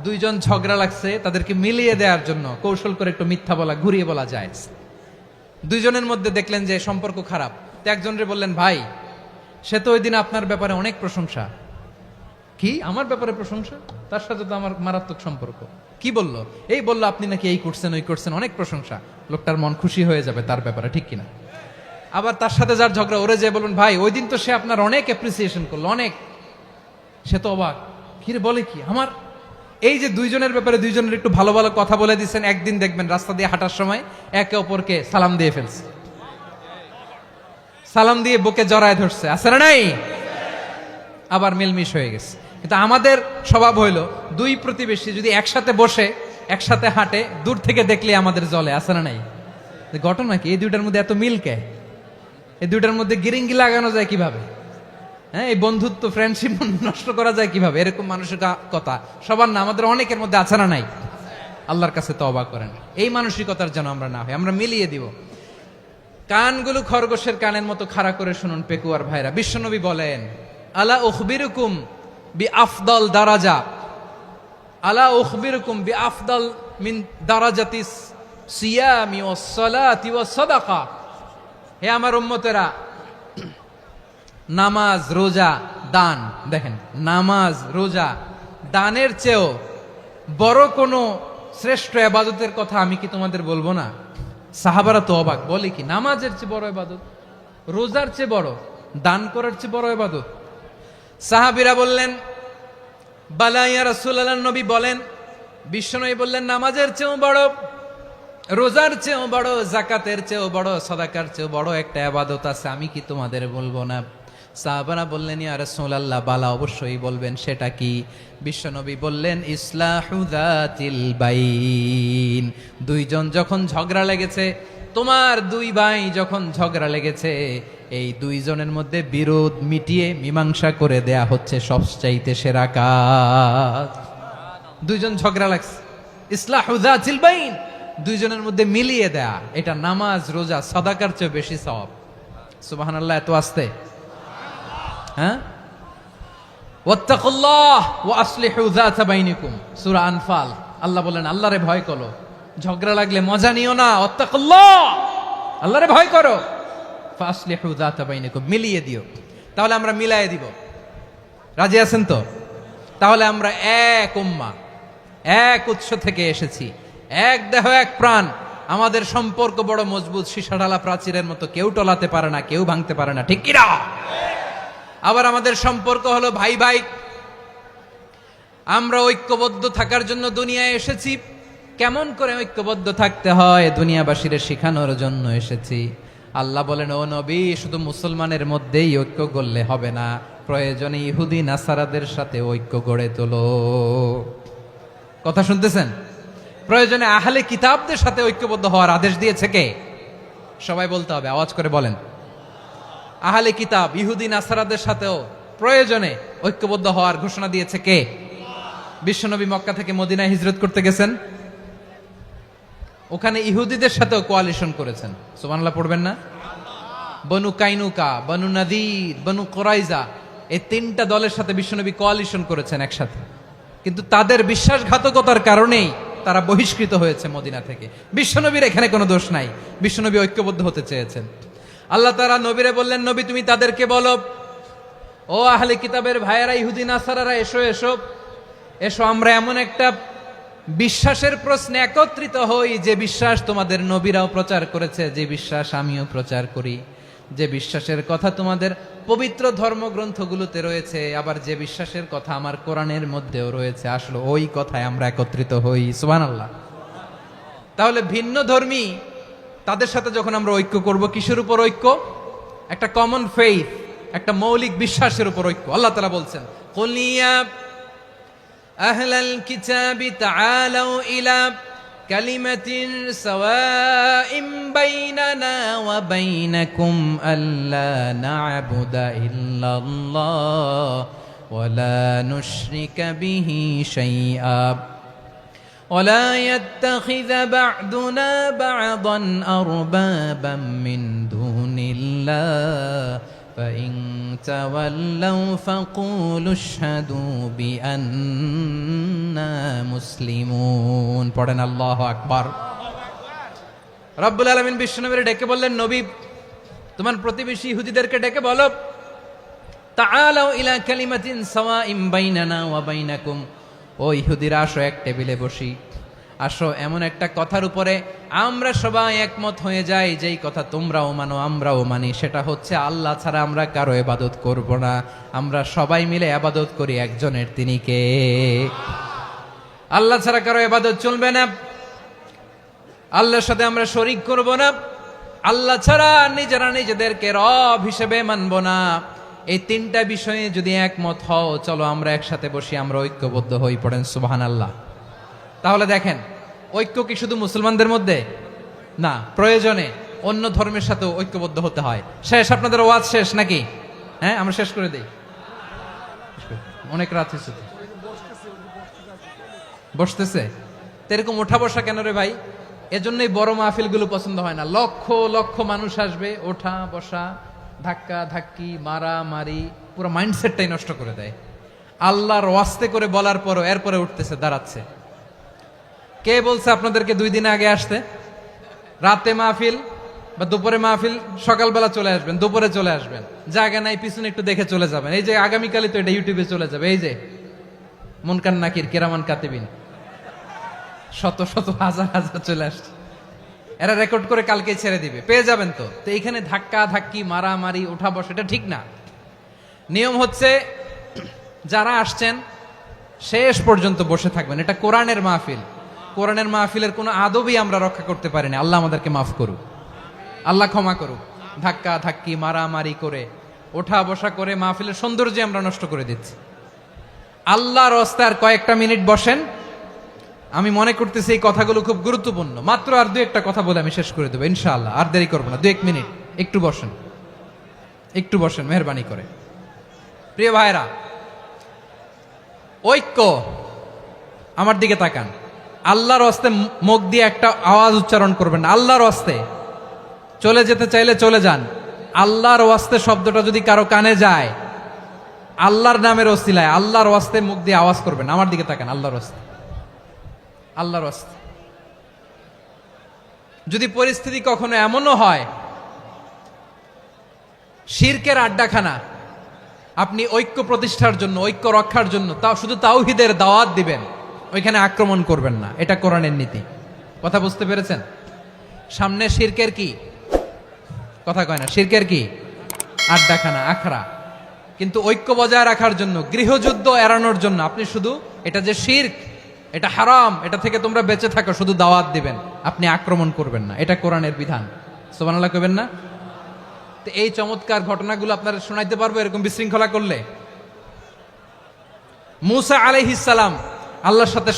S1: 2 জন ঝগড়া লাগছে, তাদেরকে মিলিয়ে দেওয়ার জন্য কৌশল করে একটু মিথ্যা বলা, ঘুরিয়ে বলা জায়েজ। 2 জনের মধ্যে দেখলেন যে সম্পর্ক খারাপ, তো একজনরে বললেন, ভাই সে তো ওই দিন আপনার ব্যাপারে অনেক প্রশংসা। কি আমার ব্যাপারে প্রশংসা? তার সাথে তো আমার মারাত্মক সম্পর্ক। কি বললো? এই বললো আপনি নাকি এই করছেন, ওই করছেন, অনেক প্রশংসা। লোকটার মন খুশি হয়ে যাবে তার ব্যাপারে, ঠিক কিনা? আবার তার সাথে যার ঝগড়া, ওরে যে বলুন, ভাই ওই দিন তো সে আপনার অনেক অ্যাপ্রিসিয়েশন করলো, অনেক। সে তো অবাক, কি রে বলে কি আমার? এই যে 2 জনের ব্যাপারে 2 জনের একটু ভালো ভালো কথা বলে দিচ্ছেন, একদিন দেখবেন রাস্তা দিয়ে হাঁটার সময় একে অপরকে সালাম দিয়ে ফেলছে, সালাম দিয়ে বুকে জড়ায় ধরছে, আছে না নাই? আবার মিলমিশ হয়ে গেছে। কিন্তু আমাদের স্বভাব হইলো, 2 প্রতিবেশী যদি একসাথে বসে একসাথে হাঁটে, দূর থেকে দেখলে আমাদের জলে, আছে না নাই? ঘটনা কি? এই 2টার মধ্যে এত মিল কে? এই 2টার মধ্যে গিরিঙ্গি লাগানো যায় কিভাবে? হ্যাঁ, এই বন্ধুত্ব, ফ্রেন্ডশিপ নষ্ট করা যায় কিভাবে? এরকম মানসিকতা সবার না, আমাদের অনেকের মধ্যে আছে না নাই? আল্লাহর কাছে তওবা করেন, এই মানসিকতার যেন আমরা না হই, আমরা মিলিয়ে দিব। কানগুলো খরগোশের কানের মতো খাড়া করে শুনুন পেকুয়ার ভাইরা। বিশ্বনবী বলেন, আলা উখবিরুকুম বি আফদল দারাজা, আলা উখবিরুকুম বিআফদাল মিন দারাজাতিস সিয়ামি ওয়াস সালাতি ওয়াস সাদাকা, হে আমার উম্মতেরা, নামাজ, রোজা, দান, দেখেন নামাজ, রোজা, দানের চেয়েও বড় কোনো শ্রেষ্ঠ ইবাদতের কথা আমি কি তোমাদের বলবো না? সাহাবারা তো অবাক, বলে কি নামাজের চেয়ে বড় ইবাদত, রোজার চেয়ে বড়, দান করার চেয়ে বড় ইবাদত? সাহাবীরা বললেন বালা ইয়া রাসূলুল্লাহ, নবী বলেন, বিশ্বনবী বললেন নামাজের চেয়েও বড়, রোজার চেয়েও বড়, যাকাতের চেয়েও বড়, সাদাকার চেয়েও বড় একটা ইবাদত আছে, আমি কি তোমাদের বলবো না? সাহাবারা বললেন ইয়া রাসূলুল্লাহ, বালা অবশ্যই বলবেন, সেটা কি? বিশ্বনবী বললেন ইসলাহু যাতিল বাইন, দুইজন যখন ঝগড়া লেগেছে, তোমার দুই ভাই যখন ঝগড়া লেগেছে, এই দুইজনের মধ্যে বিরোধ মিটিয়ে মীমাংসা করে দেয়া হচ্ছে সবচাইতে সেরা কাজ। দুইজন ঝগড়া লাগছে, ইসলাহু যাতিল বাইন, দুইজনের মধ্যে মিলিয়ে দেয়া, এটা নামাজ, রোজা, সাদাকার চেয়ে বেশি সওয়াব। সুবহানাল্লাহ, এত আস্তে, হ্যাঁ? ওয়াত্তাকুল্লাহ ওয়া আসলিহু যাতা বাইনিকুম, সূরা আনফাল। আল্লাহ বলেন আল্লাহরে ভয় করো, ঝগড়া লাগলে মজা নিও না, ওয়াত্তাকুল্লাহ, আল্লাহরে ভয় করো, ফাসলিহু যাতা বাইনিকুম, মিলিয়ে দিও। তাহলে আমরা মিলায়ে দিব, রাজি আছেন তো? তাহলে আমরা এক উম্মাহ, এক উৎস থেকে এসেছি, এক দেহ এক প্রাণ, আমাদের সম্পর্ক বড় মজবুত, সীসাঢালা প্রাচীরের মতো, কেউ টলাতে পারে না, কেউ ভাঙতে পারে না, ঠিক কিনা? আবার আমাদের সম্পর্ক হলো ভাই ভাই, আমরা ঐক্যবদ্ধ থাকার জন্য দুনিয়ায় এসেছি। কেমন করে ঐক্যবদ্ধ থাকতে হয় দুনিয়াবাসীর শেখানোর জন্য এসেছি। আল্লাহ বলেন ও নবী, শুধু মুসলমানের মধ্যেই ঐক্য গড়লে হবে না, প্রয়োজনে ইহুদি নাসারাদের সাথে ঐক্য গড়ে তোলো। কথা শুনতেছেন? প্রয়োজনে আহলে কিতাবদের সাথে ঐক্যবদ্ধ হওয়ার আদেশ দিয়েছে কে? সবাই বলতে হবে, আওয়াজ করে বলেন। আহলে কিতাব ইহুদি নাসারাদের সাথেও প্রয়োজনে ঐক্যবদ্ধ হওয়ার ঘোষণা দিয়েছে কে? বিশ্বনবী মক্কা থেকে মদিনায় হিজরত করতে গেছেন, ওখানে ইহুদিদের সাথেও কোয়ালিশন করেছেন। সুবহানাল্লাহ পড়বেন না? বনু কাইনুকা, বনু নাদির, বনু কুরাইজা, এই তিনটা দলের সাথে বিশ্বনবী কোয়ালিশন করেছেন একসাথে, কিন্তু তাদের বিশ্বাসঘাতকতার কারণেই তারা বহিষ্কৃত হয়েছে মদিনা থেকে। বিশ্বনবীর এখানে কোনো দোষ নাই, বিশ্বনবী ঐক্যবদ্ধ হতে চেয়েছেন। আল্লাহ তাআলা নবীরে বললেন, নবী তুমি তাদেরকে বলো, ও আহলে কিতাবের ভাইয়েরা, ইহুদি নাসারারা, এসো এসো এসো, আমরা এমন একটা বিশ্বাসের প্রশ্নে একত্রিত হই, যে বিশ্বাস তোমাদের নবীরাও প্রচার করেছে, যে বিশ্বাস আমিও প্রচার করি, যে বিশ্বাসের কথা তোমাদের পবিত্র ধর্মগ্রন্থগুলোতে রয়েছে, আবার যে বিশ্বাসের কথা আমার কোরআনের মধ্যেও রয়েছে, আসলে ওই কথায় আমরা একত্রিত হই। সুবহানাল্লাহ। তাহলে ভিন্ন ধর্মী তাদের সাথে যখন আমরা ঐক্য করব, কিসের উপর ঐক্য? একটা কমন ফেইথ, একটা মৌলিক বিশ্বাসের উপর ঐক্য। আল্লাহ তাআলা বলছেন, কুল ইয়া আহলাল কিতাবি তাআলাউ ইলা কালিমাতিন সাওয়াইম বাইনানা ওয়া বাইনাকুম আল্লা না'বুদা ইল্লাল্লাহ ওয়া লা নুশরিকা বিহি শাইআ ولا يتخذ بعضنا بعضا أربابا من دون الله فإن تولوا فقولوا اشهدوا بأننا مسلمون। পড়েন আল্লাহু আকবার। রব্বুল আলামিন বিশ্বনবীর ডেকে বললেন, নবী তোমার প্রতিবেশী ইহুদিদেরকে ডেকে বলো, তাআলাউ ইলা কালিমাতিন সাওয়াইম বাইনানা ওয়া বাইনাকুম, ও ইহুদিরা আসো, এক টেবিলে বসি, আসো এমন একটা কথার উপরে আমরা সবাই একমত হয়ে যাই, যেই কথা তোমরাও মানো আমরাও মানি, সেটা হচ্ছে আল্লাহ ছাড়া আমরা কারো ইবাদত করব না, আমরা সবাই মিলে ইবাদত করি একজনের, তিনি কে? আল্লাহ ছাড়া কারো ইবাদত চলবে না, আল্লাহর সাথে আমরা শরীক করব না, আল্লাহ ছাড়া নিজেরা নিজেদেরকে রব হিসেবে মানব না। এই তিনটা বিষয়ে যদি একমত হও, চলো আমরা একসাথে বসি, আমরা ঐক্যবদ্ধ হই। পড়েন সুবহানাল্লাহ। তাহলে দেখেন, ঐক্য কি শুধু মুসলমানদের মধ্যে না, প্রয়োজনে অন্য ধর্মের সাথে ঐক্যবদ্ধ হতে হয়। শেষ? আপনাদের ওয়াজ শেষ নাকি? হ্যাঁ, আমরা শেষ করে দেই, অনেক রাত হয়েছে। বসতেছে তো এরকম ওঠা বসা কেন রে ভাই? এজন্যই বড় মাহফিলগুলো পছন্দ হয় না। লক্ষ লক্ষ মানুষ আসবে, ওঠা বসা, ধাক্কা ধাক্কি, মারা মারি, পুরো মাইন্ডসেটটাই নষ্ট করে দেয়। আল্লাহর ওয়াস্তে করে বলার পরও এরপরে উঠতেছে, দাঁড়াচ্ছে। কে বলছে আপনাদেরকে 2 দিন আগে আসতে? রাতে মাহফিল বা দুপুরে মাহফিল, সকালবেলা চলে আসবেন, দুপুরে চলে আসবেন, জায়গা নাই পিছনে একটু দেখে চলে যাবেন। এই যে আগামীকালই তো এটা ইউটিউবে চলে যাবে। এই যে মুনকার নাকির কিরামান কাতিবিন, শত শত হাজার হাজার চলে আসছে, এরা রেকর্ড করে কালকে ছেড়ে দিবে, পেয়ে যাবেন। তো তো এইখানে ধাক্কা ধাক্কি, মারামারি, ওঠা বসা, এটা ঠিক না। নিয়ম হচ্ছে যারা আসছেন শেষ পর্যন্ত বসে থাকবেন। এটা কোরআনের মাহফিল। কোরআনের মাহফিলের কোনো আদবই আমরা রক্ষা করতে পারিনি। আল্লাহ আমাদেরকে মাফ করুক, আল্লাহ ক্ষমা করুক। ধাক্কা ধাক্কি, মারামারি করে, ওঠা বসা করে মাহফিলের সৌন্দর্য আমরা নষ্ট করে দিচ্ছি। আল্লাহর রাস্তায় আর কয়েকটা মিনিট বসেন। আমি মনে করতেছি এই কথাগুলো খুব গুরুত্বপূর্ণ। মাত্র আর 2-1টা কথা বলে আমি শেষ করে দেবো ইনশাআল্লাহ। আর দেরি করবো না, 2-1 মিনিট। একটু বসেন, একটু বসেন মেহরবানি করে। প্রিয় ভাইরা, ঐক্য, আমার দিকে তাকান। আল্লাহর রাস্তায় মুখ দিয়ে একটা আওয়াজ উচ্চারণ করবেন না। আল্লাহর রাস্তায় চলে যেতে চাইলে চলে যান। আল্লাহর ওয়াস্তে শব্দটা যদি কারো কানে যায়, আল্লাহর নামের ওসিলায় আল্লাহর ওয়াস্তে মুখ দিয়ে আওয়াজ করবেন। আমার দিকে তাকান। আল্লাহর ওয়াস্তে, আল্লাহর ওয়াস্তে। যদি পরিস্থিতি কখনো এমনও হয় শিরকের আড্ডাখানা, আপনি ঐক্য প্রতিষ্ঠার জন্য, ঐক্য রক্ষার জন্য তাও শুধু তাওহীদের দাওয়াত দিবেন, ওইখানে আক্রমণ করবেন না। এটা কোরআনের নীতি। কথা বুঝতে পেরেছেন? সামনে শিরকের কি কথা কয় না, শিরকের কি আড্ডাখানা, আখড়া। কিন্তু ঐক্য বজায় রাখার জন্য, গৃহযুদ্ধ এড়ানোর জন্য আপনি শুধু এটা যে শিরক, এটা হারাম, এটা থেকে তোমরা বেঁচে থাকো, শুধু দাওয়াত দিবেন, আপনি আক্রমণ করবেন না। এটা কোরআনের বিধান। সুবহানাল্লাহ কইবেন না? তো এই চমৎকার ঘটনাগুলো আপনারা শোনাইতে পারবো এরকম বিশৃঙ্খলা করলে? মূসা আলাইহিস সালাম আল্লাহর সাথে